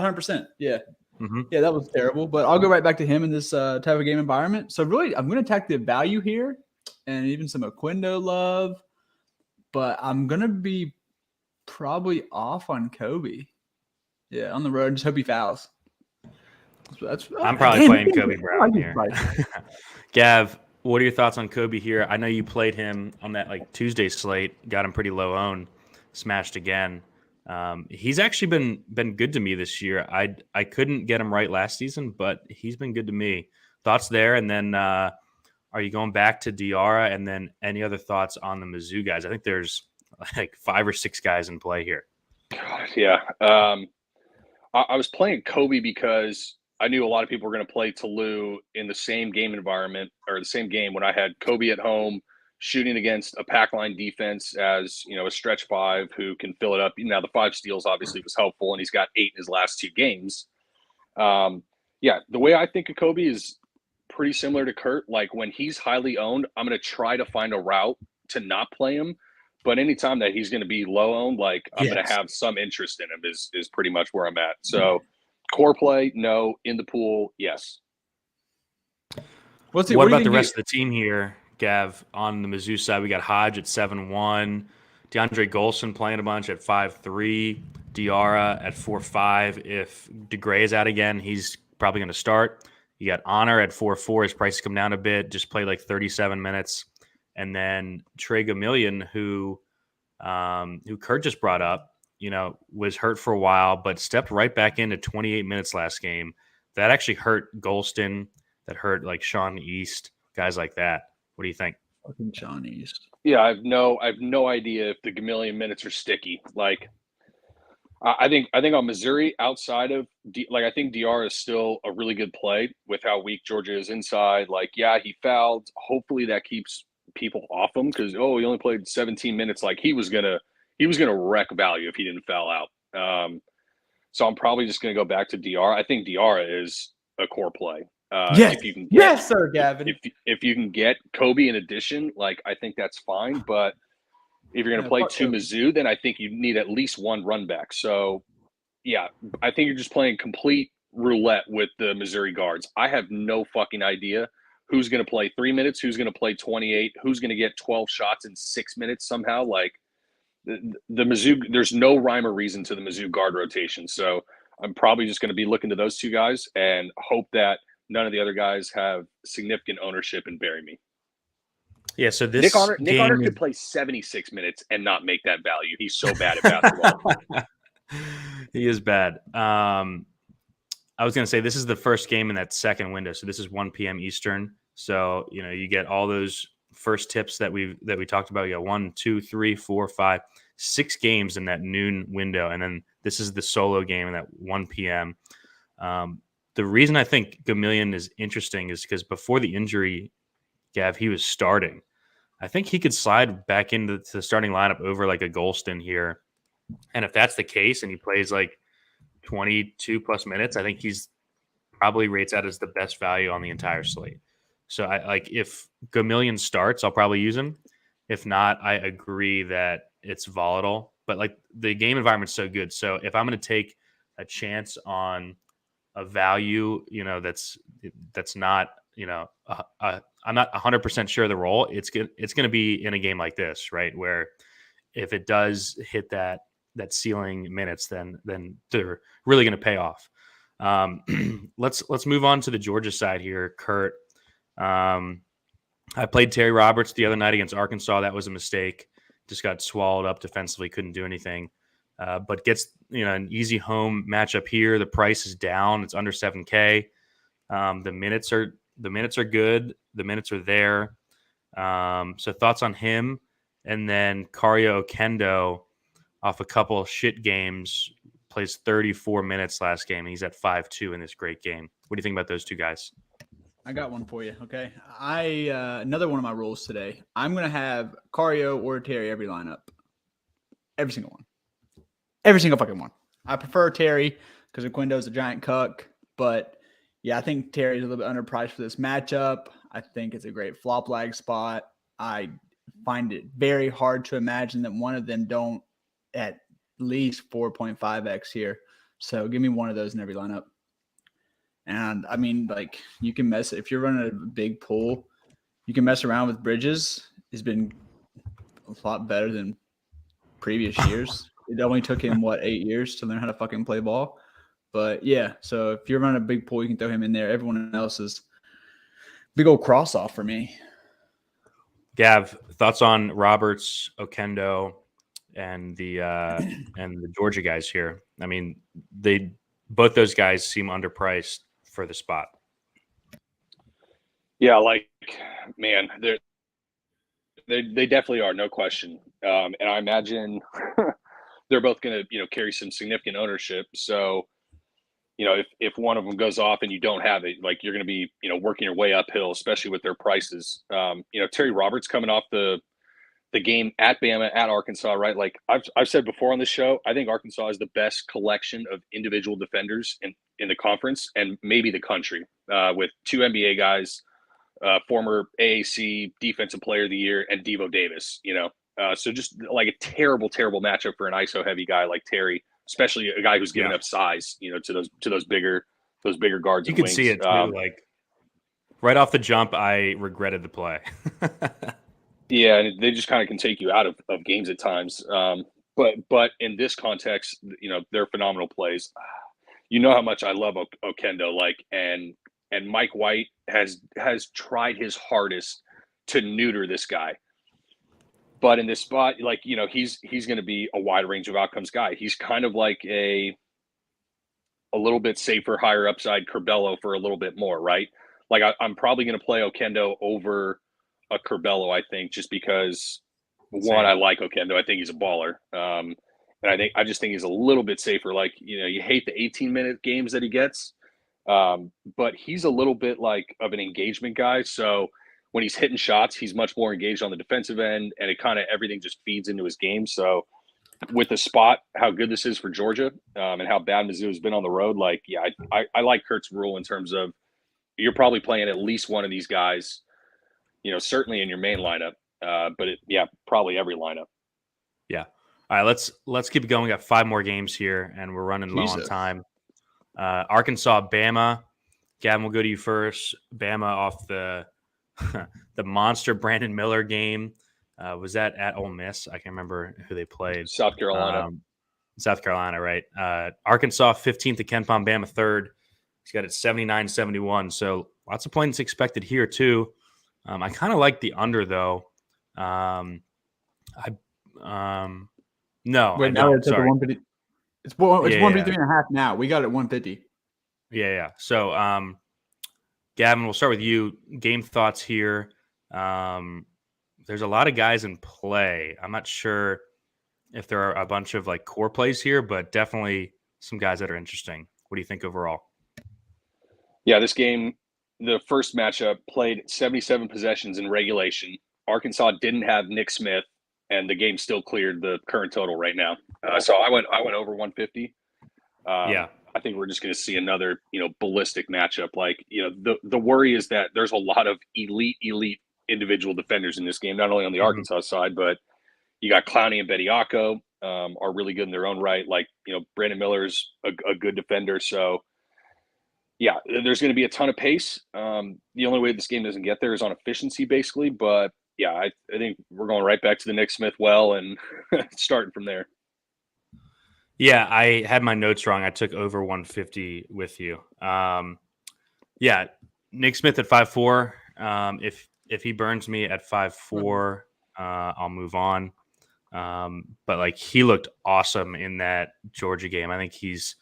100%. Yeah. Mm-hmm. Yeah, that was terrible. But I'll go right back to him in this type of game environment. So really, I'm going to attack the value here and even some Oquendo love. But I'm going to be probably off on Kobe. Yeah, on the road. Just hope he fouls. I'm probably playing Kobe Brown here. Gav, what are your thoughts on Kobe here? I know you played him on that like Tuesday slate, got him pretty low owned. smashed again. He's actually been good to me this year. I couldn't get him right last season, but he's been good to me. Thoughts there? And then are you going back to Diarra? And then any other thoughts on the Mizzou guys? I think there's like 5 or 6 guys in play here. God, yeah. I was playing Kobe because I knew a lot of people were going to play Tolu in the same game environment or the same game when I had Kobe at home shooting against a pack line defense as, a stretch 5 who can fill it up. Now, the 5 steals obviously was helpful, and he's got 8 in his last 2 games. The way I think of Kobe is pretty similar to Kurt. Like, when he's highly owned, I'm going to try to find a route to not play him. But anytime that he's going to be low owned, like, I'm going to have some interest in him is pretty much where I'm at. So core play, no. In the pool, yes. What about the rest of the team here, Gav? On the Mizzou side, we got Hodge at 7-1, DeAndre Golson playing a bunch at 5-3, Diarra at 4-5. If DeGray is out again, he's probably going to start. You got Honor at 4-4. His price has come down a bit, just played like 37 minutes. And then Trey Gamillion, who Kurt just brought up, was hurt for a while, but stepped right back into 28 minutes last game. That actually hurt Golston. That hurt like Sean East, guys like that. What do you think? Fucking Sean East. Yeah, I have no idea if the Gamillion minutes are sticky. Like, I think on Missouri, outside of I think DR is still a really good play with how weak Georgia is inside. Like, yeah, he fouled. Hopefully that keeps people off him because he only played 17 minutes. Like, he was gonna wreck value if he didn't foul out. So I'm probably just gonna go back to DR. I think DR is a core play. Yes, if you can yes, sir, Gavin. If you can get Kobe in addition, like, I think that's fine. But if you're going to play 2 Mizzou, then I think you need at least 1 run back. So, yeah, I think you're just playing complete roulette with the Missouri guards. I have no fucking idea who's going to play 3 minutes, who's going to play 28, who's going to get 12 shots in 6 minutes somehow. Like, the Mizzou, there's no rhyme or reason to the Mizzou guard rotation. So I'm probably just going to be looking to those 2 guys and hope that none of the other guys have significant ownership and bury me. Yeah, so this Nick Honor could play 76 minutes and not make that value. He's so bad at basketball. He is bad. I was going to say this is the first game in that second window. So this is 1 p.m. Eastern. So, you get all those first tips that we talked about. You got 1, 2, 3, 4, 5, 6 games in that noon window. And then this is the solo game in that 1 p.m. The reason I think Gamillion is interesting is because before the injury, Gav, he was starting. I think he could slide back into the starting lineup over like a Golston here. And if that's the case and he plays like 22 plus minutes, I think he's probably rates out as the best value on the entire slate. So if Gamillion starts, I'll probably use him. If not, I agree that it's volatile. But like the game environment's so good. So if I'm going to take a chance on a value, that's not, I'm not 100% sure of the role. It's going to be in a game like this, right? Where if it does hit that ceiling minutes, then they're really going to pay off. Let's move on to the Georgia side here, Kurt. I played Terry Roberts the other night against Arkansas. That was a mistake. Just got swallowed up defensively. Couldn't do anything. But gets an easy home matchup here. The price is down. It's under 7K. The minutes are good. The minutes are there. So thoughts on him, and then Kario Okendo off a couple of shit games plays 34 minutes last game. He's at 5-2 in this great game. What do you think about those 2 guys? I got one for you. Okay. Another one of my rules today. I'm going to have Kario or Terry every lineup. Every single one. Every single fucking one. I prefer Terry because Oquendo's a giant cuck. But, yeah, I think Terry's a little bit underpriced for this matchup. I think it's a great flop lag spot. I find it very hard to imagine that one of them don't at least 4.5x here. So give me one of those in every lineup. And I mean, like, you can if you're running a big pool, you can mess around with Bridges. He's been a lot better than previous years. It only took him 8 years to learn how to fucking play ball. But yeah, so if you're running a big pool, you can throw him in there. Everyone else is big old cross off for me. Gav, thoughts on Roberts, Okendo, and the Georgia guys here. I mean, both those guys seem underpriced for the spot. Yeah, like, man, they definitely are, no question. And I imagine they're both going to, carry some significant ownership. So, if one of them goes off and you don't have it, like, you're going to be, working your way uphill, especially with their prices. Terry Roberts coming off the game at Bama, at Arkansas, right? Like I've said before on this show, I think Arkansas is the best collection of individual defenders in the conference and maybe the country, with two NBA guys, former AAC Defensive Player of the Year, and Devo Davis. So just like a terrible, terrible matchup for an ISO heavy guy like Terry, especially a guy who's giving up size, to those bigger guards. You and can wings. see it too. Like right off the jump, I regretted the play. Yeah, and they just kind of can take you out of games at times. But in this context, they're phenomenal plays. You know how much I love Okendo, and Mike White has tried his hardest to neuter this guy. But in this spot, he's going to be a wide range of outcomes guy. He's kind of like a little bit safer, higher upside Curbelo for a little bit more, right? Like I'm probably going to play Okendo over a Curbelo, I think, just because one, I like Okendo. I think he's a baller. And I just think he's a little bit safer. Like, you hate the 18-minute games that he gets, but he's a little bit like of an engagement guy. So when he's hitting shots, he's much more engaged on the defensive end, and it kind of everything just feeds into his game. So with the spot, how good this is for Georgia, and how bad Mizzou has been on the road, like, yeah, I like Kurt's rule in terms of you're probably playing at least one of these guys, certainly in your main lineup, but probably every lineup. Yeah. All right, let's keep going. We got 5 more games here, and we're running low on time. Arkansas, Bama. Gavin, we'll go to you first. Bama off the the monster Brandon Miller game. Was that at Ole Miss? I can't remember who they played. South Carolina. South Carolina, right? Arkansas 15th to KenPom, Bama 3rd. He's got it 79-71. So lots of points expected here too. I kind of like the under though. No, wait, I now don't. it's at the Sorry. 150. It's 153.5 now. We got it at 150. Yeah. So, Gavin, we'll start with you. Game thoughts here. There's a lot of guys in play. I'm not sure if there are a bunch of like core plays here, but definitely some guys that are interesting. What do you think overall? Yeah, this game, the first matchup, played 77 possessions in regulation. Arkansas didn't have Nick Smith, and the game still cleared the current total right now. So I went over 150. Yeah. I think we're just going to see another, ballistic matchup. Like, the worry is that there's a lot of elite individual defenders in this game, not only on the Arkansas side, but you got Clowney and Bediako are really good in their own right. Like, Brandon Miller's a good defender. So, yeah, there's going to be a ton of pace. The only way this game doesn't get there is on efficiency, basically. But, yeah, I think we're going right back to the Nick Smith well and starting from there. Yeah, I had my notes wrong. I took over 150 with you. Yeah, Nick Smith at 5'4". If he burns me at 5'4", I'll move on. But like he looked awesome in that Georgia game. I think he's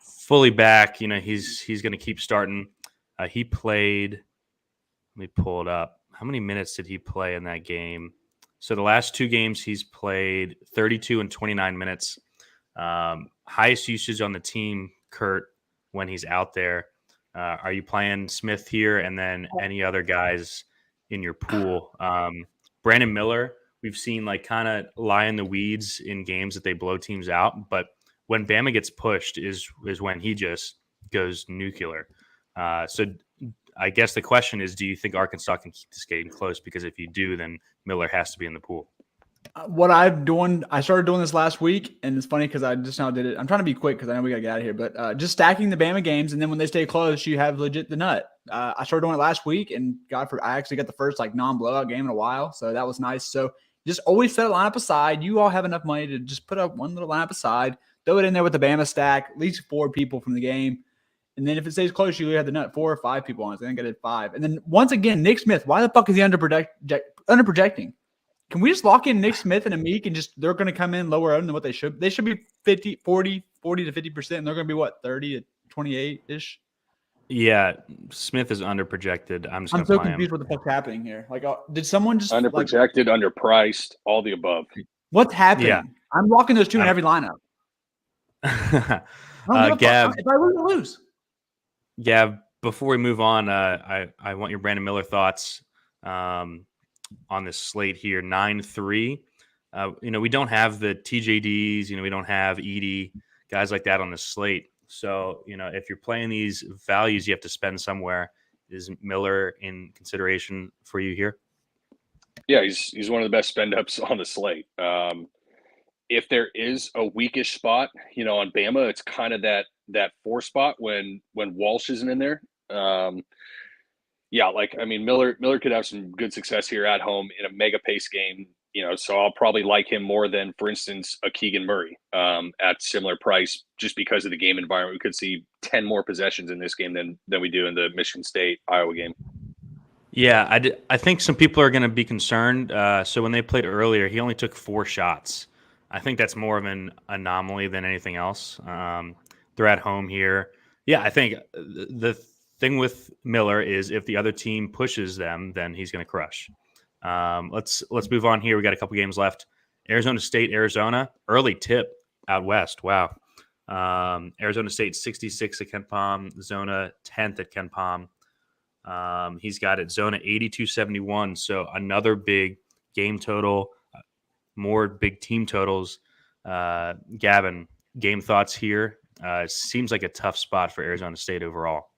fully back. He's going to keep starting. He played. Let me pull it up. How many minutes did he play in that game? So the last 2 games he's played 32 and 29 minutes. Highest usage on the team, Kurt, when he's out there. Are you playing Smith here and then any other guys in your pool? Brandon Miller, we've seen like kind of lie in the weeds in games that they blow teams out, but when Bama gets pushed is when he just goes nuclear. So I guess the question is, do you think Arkansas can keep this game close? Because if you do, then Miller has to be in the pool. What I've doing, I started doing this last week, and it's funny because I just now did it. I'm trying to be quick because I know we got to get out of here, but just stacking the Bama games, and then when they stay close, you have legit the nut. I started doing it last week, and I actually got the first like non-blowout game in a while, so that was nice. So just always set a lineup aside. You all have enough money to just put up one little lineup aside, throw it in there with the Bama stack, at least 4 people from the game. And then if it stays close, you have the nut 4 or 5 people on it. I think I did 5. And then once again, Nick Smith, why the fuck is he under projecting? Can we just lock in Nick Smith and Amik and just they're going to come in lower than what they should? They should be 40 to 50%, and they're going to be what, 30 to 28-ish? Yeah, Smith is underprojected. I'm just I'm gonna so play confused him. what the fuck's happening here. Like, did someone just Underprojected, underpriced, all the above. What's happening? Yeah. I'm locking those two in every lineup. I don't give a Gav, fuck. If I lose, I lose. Gav, before we move on, I want your Brandon Miller thoughts on this slate here. 9-3. We don't have the TJDs. We don't have Edie, guys like that on the slate. So, if you're playing these values, you have to spend somewhere. Is Miller in consideration for you here? Yeah, he's one of the best spend ups on the slate. If there is a weakish spot, on Bama, it's kind of that 4 spot when Walsh isn't in there. Miller could have some good success here at home in a mega pace game. So I'll probably like him more than, for instance, a Keegan Murray at similar price, just because of the game environment. We could see 10 more possessions in this game than we do in the Michigan State Iowa game. Yeah, I think some people are going to be concerned. So when they played earlier, he only took 4 shots. I think that's more of an anomaly than anything else. They're at home here. Yeah, I think the thing with Miller is if the other team pushes them, then he's going to crush. Let's move on here. We got a couple games left. Arizona State, Arizona, early tip out west. Wow. Arizona State 66 at Ken Palm, Zona 10th at Ken Palm. He's got it Zona 82-71. So another big game total, more big team totals. Gavin, game thoughts here. Seems like a tough spot for Arizona State overall.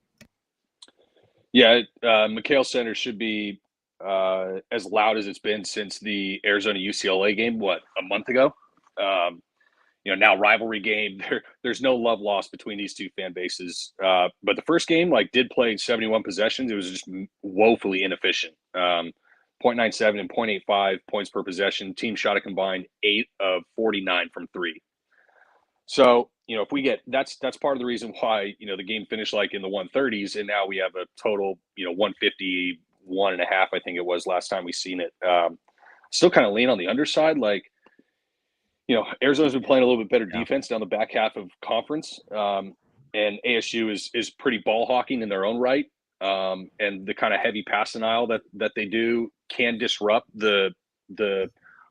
Yeah, McHale Center should be as loud as it's been since the Arizona UCLA game, a month ago. Now rivalry game. There's no love lost between these two fan bases. But the first game, did play 71 possessions. It was just woefully inefficient. 0.97 and 0.85 points per possession. Team shot a combined 8 of 49 from 3. So, if we get that's part of the reason why, the game finished in the 130s, and now we have a total, 151.5, I think it was last time we seen it. Still kind of lean on the underside. Arizona's been playing a little bit better defense down the back half of conference. And ASU is pretty ball hawking in their own right. And the kind of heavy pass denial that they do can disrupt the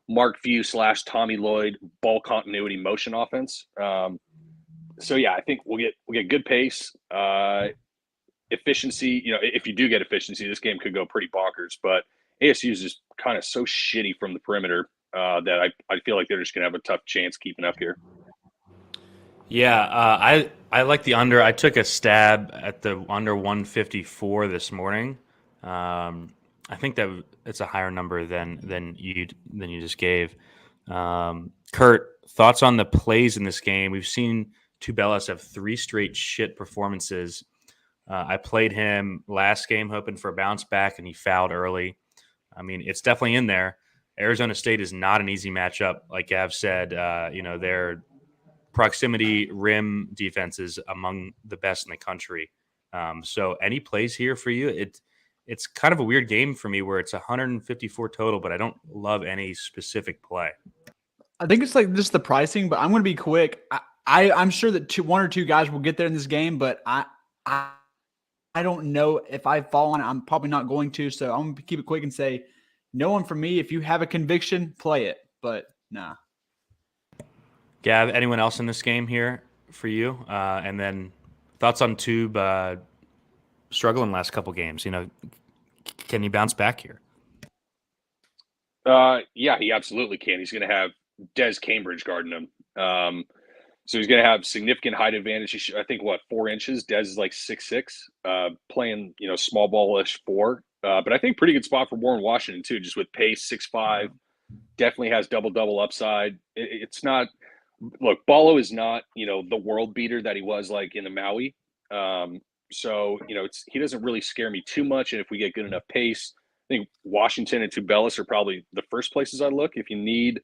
Mark Few / Tommy Lloyd ball continuity motion offense. I think we'll get good pace, efficiency. If you do get efficiency, this game could go pretty bonkers. But ASU is just kind of so shitty from the perimeter that I feel like they're just gonna have a tough chance keeping up here. Yeah, I like the under. I took a stab at the under 154 this morning. I think that it's a higher number than you just gave. Kurt, thoughts on the plays in this game? We've seen Tubelis have 3 straight shit performances. I played him last game hoping for a bounce back, and he fouled early. I mean, it's definitely in there. Arizona State is not an easy matchup. Like Gav said, their proximity rim defense is among the best in the country. So any plays here for you? It's kind of a weird game for me where it's 154 total, but I don't love any specific play. I think it's just the pricing, but I'm going to be quick. I'm sure that 1 or 2 guys will get there in this game, but I don't know if I fall on it. I'm probably not going to, so I'm going to keep it quick and say no one for me. If you have a conviction, play it, but nah. Gav, anyone else in this game here for you? And then thoughts on Tube struggling last couple games. Can he bounce back here? Yeah, he absolutely can. He's going to have Des Cambridge guarding him. So he's going to have significant height advantage. I think 4 inches. Des is 6'6", playing small ball-ish 4. But I think pretty good spot for Warren Washington too, just with pace 6'5", definitely has double upside. It's not. Look, Ballo is not, the world beater that he was in the Maui. So, he doesn't really scare me too much. And if we get good enough pace, I think Washington and Tubelis are probably the first places I look. If you need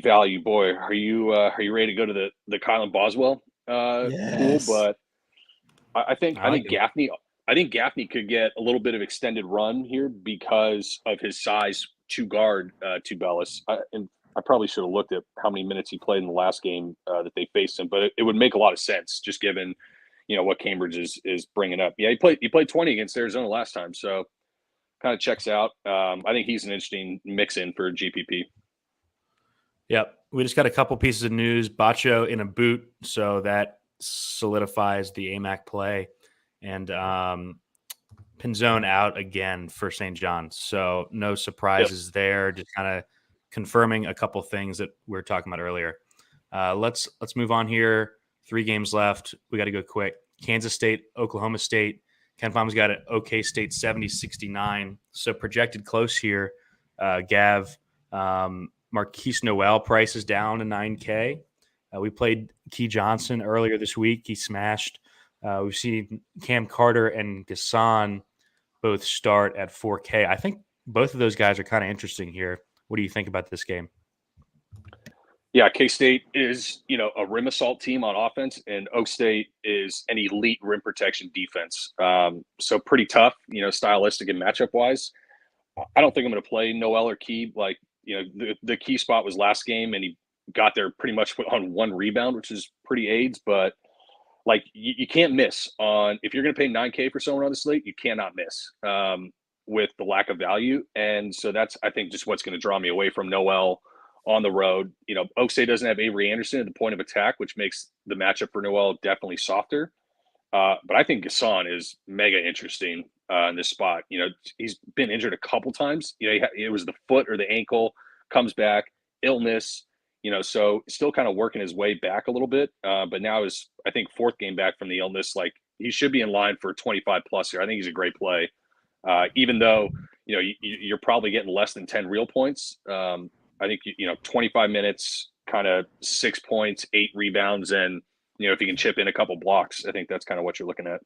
value, boy, are you ready to go to the Kylan Boswell Yes. pool? But I think Gaffney could get a little bit of extended run here because of his size guard Tubelis. And I probably should have looked at how many minutes he played in the last game that they faced him, but it would make a lot of sense just given, what Cambridge is bringing up. Yeah, he played 20 against Arizona last time, so kind of checks out. I think he's an interesting mix-in for GPP. Yep. We just got a couple pieces of news. Bacho in a boot, so that solidifies the AMAC play. And Pinzone out again for St. John's. So no surprises there. Just kind of confirming a couple things that we were talking about earlier. Let's move on here. 3 games left. We got to go quick. Kansas State, Oklahoma State. Ken Palm's got it. OK State 70-69. So projected close here. Gav, Marquise Noel price is down to $9K. We played Key Johnson earlier this week. He smashed. We've seen Cam Carter and Gasson both start at $4K. I think both of those guys are kind of interesting here. What do you think about this game? Yeah, K-State is, a rim assault team on offense, and Oak State is an elite rim protection defense. So pretty tough, stylistic and matchup-wise. I don't think I'm going to play Noel or Key. Like, the key spot was last game, and he got there pretty much on 1 rebound, which is pretty AIDS. But, like, you can't miss on – if you're going to pay $9K for someone on the slate, you cannot miss with the lack of value. And so that's, I think, just what's going to draw me away from Noel on the road. Oak State doesn't have Avery Anderson at the point of attack, which makes the matchup for Noel definitely softer. But I think Gasson is mega interesting in this spot. He's been injured a couple times. It was the foot or the ankle, comes back, illness, so still kind of working his way back a little bit. But now is, I think, 4th game back from the illness. Like, he should be in line for 25 plus here. I think he's a great play. Even though, you're probably getting less than 10 real points. I think, 25 minutes, kind of 6 points, 8 rebounds, and, if you can chip in a couple blocks, I think that's kind of what you're looking at.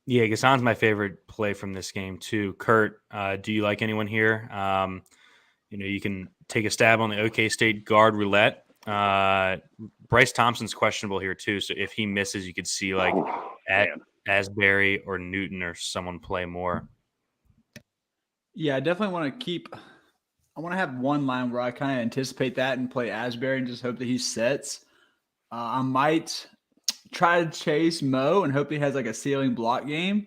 Yeah, Gasson's my favorite play from this game too. Kurt, do you like anyone here? You can take a stab on the OK State guard roulette. Bryce Thompson's questionable here too, so if he misses, you could see like Asbury or Newton or someone play more. Yeah, I definitely want to I want to have one line where I kind of anticipate that and play Asbury and just hope that he sets. I might try to chase Mo and hope he has like a ceiling block game.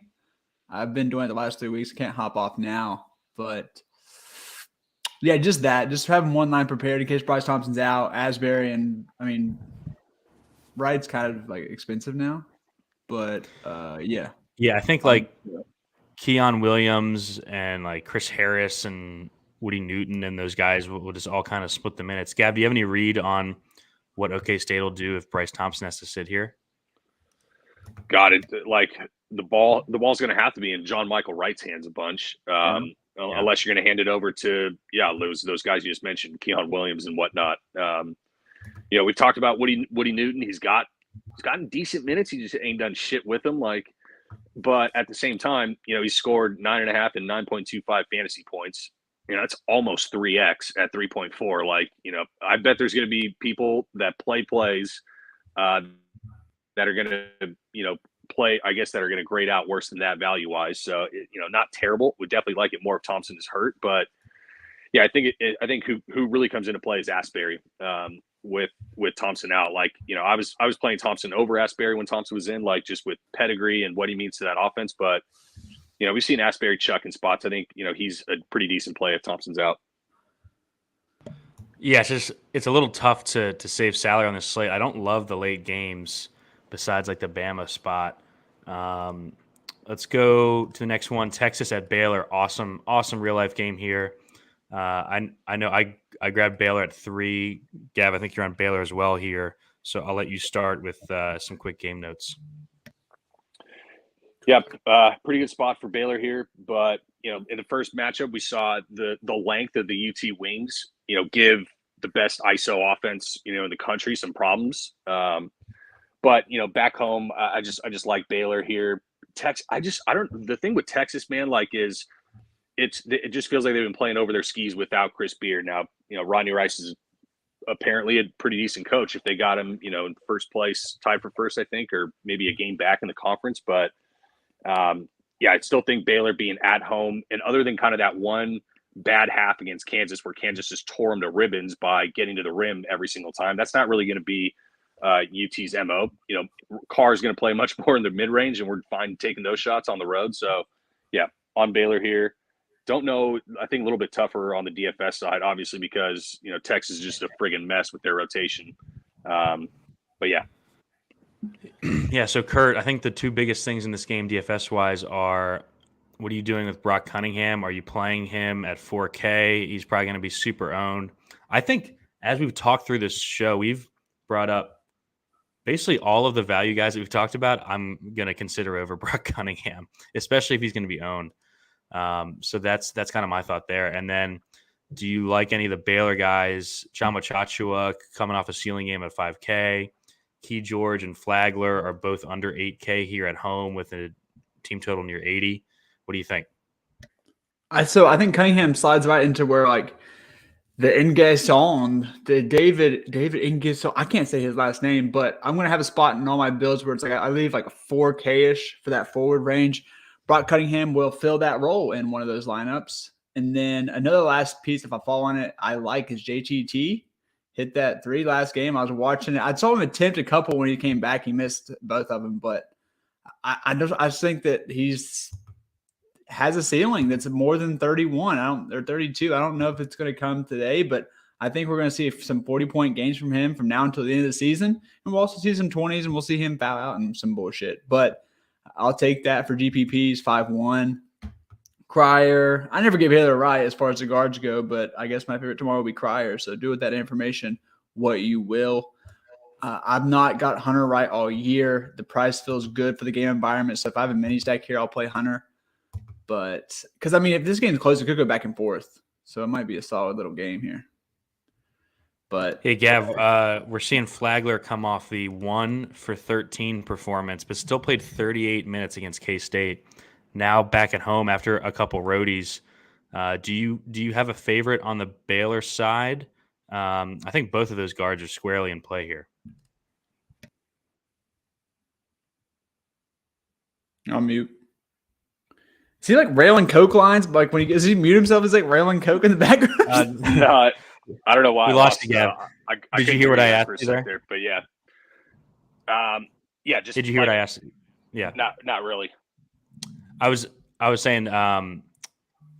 I've been doing it the last 3 weeks. Can't hop off now, but yeah, just having one line prepared in case Bryce Thompson's out. Asbury, and I mean, Wright's kind of like expensive now, but yeah. I think like Keon Williams and like Chris Harris and Woody Newton and those guys will just all kind of split the minutes. Gab, do you have any read on what OK State will do if Bryce Thompson has to sit here? Got it. Like, the ball's going to have to be in John Michael Wright's hands a bunch, unless you're going to hand it over to those guys you just mentioned, Keon Williams and whatnot. We've talked about Woody Newton. He's gotten decent minutes. He just ain't done shit with them. Like, but at the same time, he scored 9.5 and 9.25 fantasy points. It's almost 3x at 3.4. Like, I bet there's going to be people that play plays that are going to, play, I guess, that are going to grade out worse than that value-wise. So, not terrible. Would definitely like it more if Thompson is hurt. But, yeah, I think who really comes into play is Asbury with Thompson out. Like, I was playing Thompson over Asbury when Thompson was in, like, just with pedigree and what he means to that offense. But, we've seen Asbury chuck in spots. I think, he's a pretty decent play if Thompson's out. Yeah, it's a little tough to save salary on this slate. I don't love the late games besides like the Bama spot. Let's go to the next one. Texas at Baylor. Awesome real life game here. I know I grabbed Baylor at 3. Gav, I think you're on Baylor as well here. So I'll let you start with some quick game notes. Yep, pretty good spot for Baylor here. But, in the first matchup, we saw the length of the UT wings, give the best ISO offense, in the country some problems. But, back home, I just like Baylor here. The thing with Texas, man, like, is it just feels like they've been playing over their skis without Chris Beard. Now, Rodney Rice is apparently a pretty decent coach if they got him, in first place, tied for first, I think, or maybe a game back in the conference. But, I still think Baylor being at home, and other than kind of that one bad half against Kansas where Kansas just tore them to ribbons by getting to the rim every single time. That's not really going to be UT's MO. Carr is going to play much more in the mid-range, and we're fine taking those shots on the road. So, yeah, on Baylor here. Don't know. I think a little bit tougher on the DFS side, obviously, because, Texas is just a friggin' mess with their rotation. But, yeah. Yeah, so Kurt, I think the two biggest things in this game DFS-wise are, what are you doing with Brock Cunningham? Are you playing him at 4K? He's probably going to be super owned. I think as we've talked through this show, we've brought up basically all of the value guys that we've talked about. I'm going to consider over Brock Cunningham, especially if he's going to be owned. So that's kind of my thought there. And then, do you like any of the Baylor guys? Ncaa coming off a ceiling game at 5K. Key George and Flagler are both under 8K here at home with a team total near 80. What do you think? I think Cunningham slides right into where the Ncaa, the David Ncaa. I can't say his last name, but I'm gonna have a spot in all my builds where it's I leave a 4K-ish for that forward range. Brock Cunningham will fill that role in one of those lineups. And then another last piece, if I fall on it, I like is JTT. Hit that 3 last game. I was watching it. I saw him attempt a couple when he came back. He missed both of them, but I just think that has a ceiling that's more than 31 or 32. I don't know if it's going to come today, but I think we're going to see some 40-point games from him from now until the end of the season. And we'll also see some 20s, and we'll see him foul out and some bullshit. But I'll take that for GPPs, 5-1. Cryer. I never give Taylor right as far as the guards go, but I guess my favorite tomorrow will be Cryer. So do with that information what you will. I've not got Hunter right all year. The price feels good for the game environment. So if I have a mini stack here, I'll play Hunter. But because, if this game's close, it could go back and forth. So it might be a solid little game here. But hey, Gav, we're seeing Flagler come off the 1 for 13 performance, but still played 38 minutes against K-State. Now back at home after a couple roadies. Do you have a favorite on the Baylor side? I think both of those guards are squarely in play here. I'll mute. Is he railing coke lines? Does he mute himself? Is railing coke in the background? No, I don't know why. We lost again. Did you hear what I asked you there? But yeah. Yeah. Just did you hear what I asked? Yeah. Not really. I was saying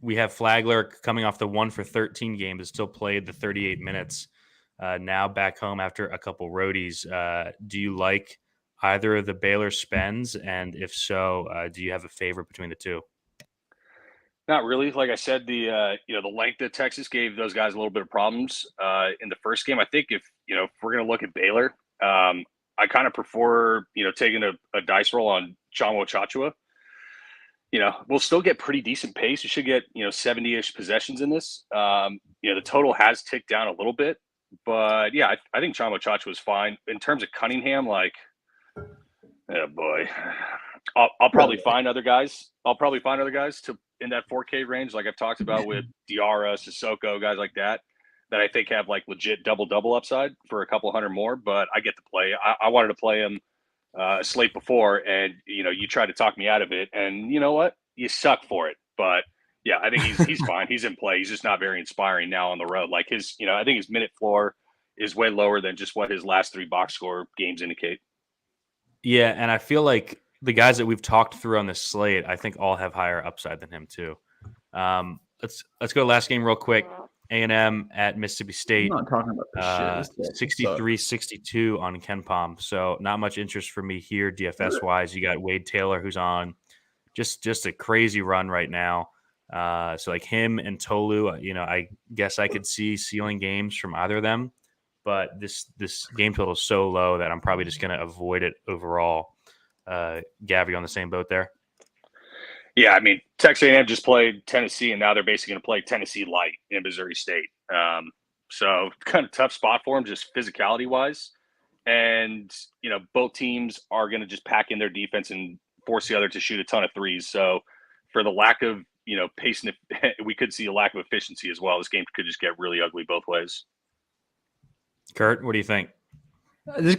we have Flagler coming off the 1 for 13 game, but still played the 38 minutes. Now back home after a couple roadies. Do you like either of the Baylor spends? And if so, do you have a favorite between the two? Not really. Like I said, the length that Texas gave those guys a little bit of problems in the first game. I think if we're going to look at Baylor, I kind of prefer taking a dice roll on Ncaa. We'll still get pretty decent pace. We should get 70-ish possessions in this. The total has ticked down a little bit, but yeah, I think Ncaa was fine. In terms of Cunningham, oh boy, I'll probably find other guys. To in that 4K range, like I've talked about with Diarra, Sissoko, guys like that I think have legit double upside for a couple hundred more. But I get to play. I wanted to play him slate before, and you tried to talk me out of it, and you know what? You suck for it. But yeah, I think he's fine. He's in play. He's just not very inspiring now on the road. I think his minute floor is way lower than just what his last 3 box score games indicate. Yeah, and I feel like the guys that we've talked through on this slate, I think all have higher upside than him too. Let's go last game real quick. A&M at Mississippi State. I'm not talking about this shit. 63-62 on KenPom. So not much interest for me here DFS wise. You got Wade Taylor who's on just a crazy run right now. So him and Tolu, I guess I could see ceiling games from either of them, but this game total is so low that I'm probably just going to avoid it overall. Gav, you on the same boat there? Yeah, Texas A&M just played Tennessee, and now they're basically going to play Tennessee light in Missouri State. So kind of tough spot for them, just physicality-wise. And, both teams are going to just pack in their defense and force the other to shoot a ton of threes. So for the lack of, pace, we could see a lack of efficiency as well. This game could just get really ugly both ways. Kurt, what do you think?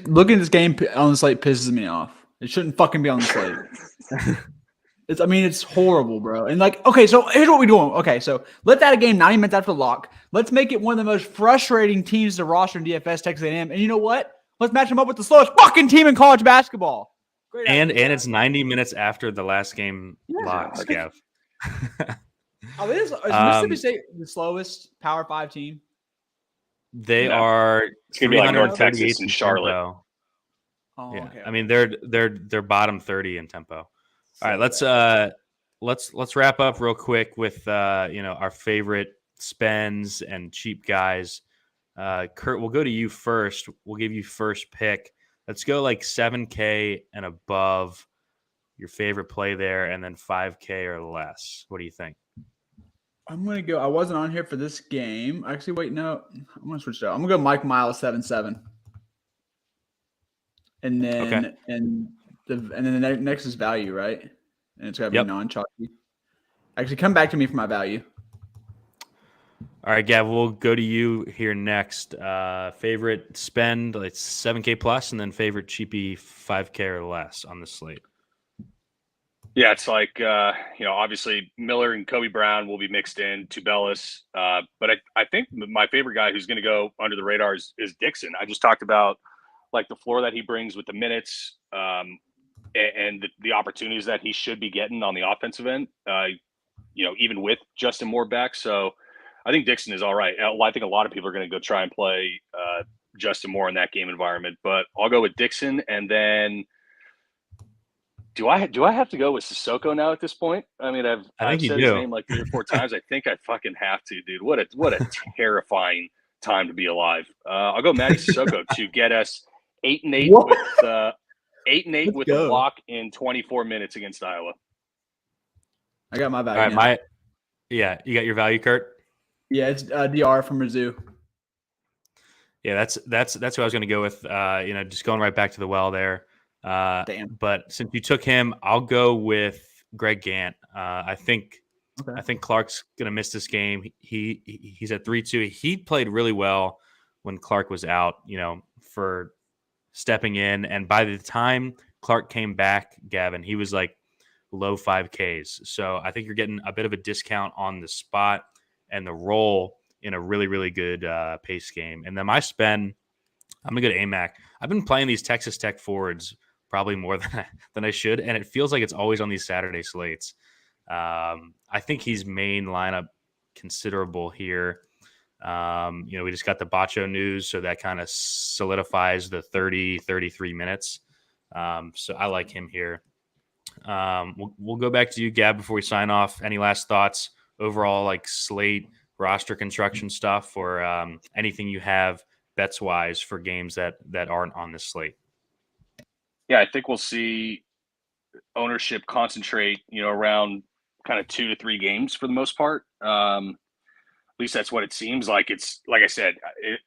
Looking at this game on the slate pisses me off. It shouldn't fucking be on the slate. It's horrible, bro. And like, okay, so here's what we're doing. Okay, so let's add a game 90 minutes after the lock. Let's make it one of the most frustrating teams to roster in DFS, Texas A&M. And you know what? Let's match them up with the slowest fucking team in college basketball. Great And idea. it's 90 minutes after the last game locks, Gav. Is Mississippi State the slowest Power 5 team? They are. It's gonna be like North Texas and Charlotte. Tempo. Oh, Yeah, okay. I mean they're bottom 30 in tempo. All right, let's wrap up real quick with our favorite spends and cheap guys. Kurt, we'll go to you first. We'll give you first pick. Let's go like 7K and above. Your favorite play there, and then 5K or less. What do you think? I'm gonna go. I wasn't on here for this game. Actually, wait, no. I'm gonna switch it out. I'm gonna go Mike Miles 7-7. And then and then the next is value, right? And it's gotta be non-chalky. Actually, come back to me for my value. All right, Gav, we'll go to you here next. Favorite spend, like 7K plus, and then favorite cheapy 5K or less on the slate. Yeah, it's like obviously Miller and Kobe Brown will be mixed in, Tubelis. But I think my favorite guy who's going to go under the radar is Dixon. I just talked about like the floor that he brings with the minutes and the opportunities that he should be getting on the offensive end. Even with Justin Moore back, so I think Dixon is all right. I think a lot of people are going to go try and play Justin Moore in that game environment, but I'll go with Dixon, and then. Do I have to go with Sissoko now at this point? I mean, I've said his name like 3 or 4 times. I think I fucking have to, dude. What a terrifying time to be alive. I'll go Matty Sissoko to get us 8-8 with 8-8 with a block in 24 minutes against Iowa. I got my value. All right, you got your value, Kurt? Yeah, it's DR from Mizzou. Yeah, that's who I was going to go with. Just going right back to the well there. Damn. But since you took him, I'll go with Greg Gant. I think Clark's gonna miss this game. He's at 3-2. He played really well when Clark was out, for stepping in. And by the time Clark came back, Gavin, he was like low 5Ks. So I think you're getting a bit of a discount on the spot and the roll in a really, really good pace game. And then my spend, I'm gonna go to AMAC. I've been playing these Texas Tech forwards probably more than I should, and it feels like it's always on these Saturday slates. I think he's main lineup considerable here. We just got the Bacho news, so that kind of solidifies the 33 minutes. So I like him here. We'll go back to you, Gab, before we sign off. Any last thoughts overall, like slate roster construction stuff, or anything you have bets wise for games that aren't on this slate? Yeah, I think we'll see ownership concentrate, around kind of 2 to 3 games for the most part. At least that's what it seems like. It's like I said,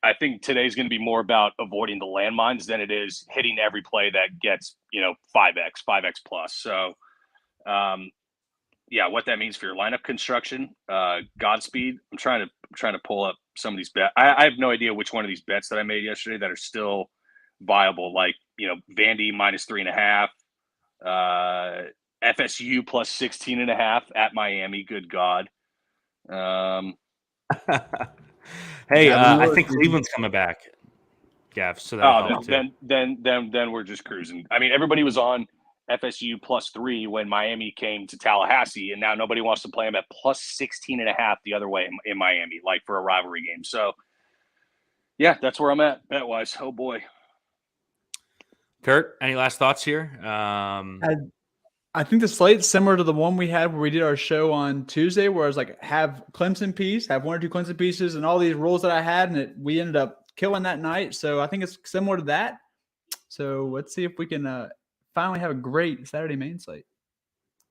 I think today's going to be more about avoiding the landmines than it is hitting every play that gets, 5x plus. So, what that means for your lineup construction, Godspeed. I'm trying to pull up some of these bets. I have no idea which one of these bets that I made yesterday that are still viable, like Vandy -3.5, FSU +16.5 at Miami. Good God. Hey, I think Cleveland's coming back, Gav. So then we're just cruising. I mean, everybody was on FSU +3 when Miami came to Tallahassee, and now nobody wants to play them at +16.5 the other way in Miami, like for a rivalry game. So, yeah, that's where I'm at bet wise. Oh boy. Kurt, any last thoughts here? I think the slate's similar to the one we had where we did our show on Tuesday, where I was like, have Clemson piece, have 1 or 2 Clemson pieces, and all these rules that I had, and we ended up killing that night. So I think it's similar to that. So let's see if we can finally have a great Saturday main slate.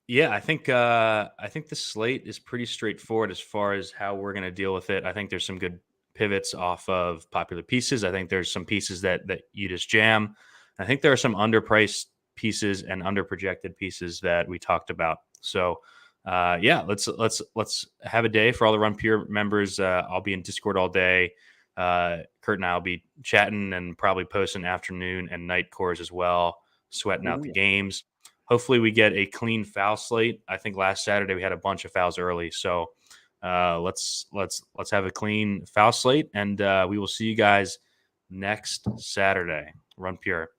Yeah, I think the slate is pretty straightforward as far as how we're going to deal with it. I think there's some good pivots off of popular pieces. I think there's some pieces that you just jam. I think there are some underpriced pieces and underprojected pieces that we talked about. So, let's have a day for all the Run Pure members. I'll be in Discord all day. Kurt and I will be chatting and probably posting afternoon and night cores as well, sweating out the games. hopefully we get a clean foul slate. I think last Saturday we had a bunch of fouls early, so let's have a clean foul slate, and we will see you guys next Saturday. Run pure.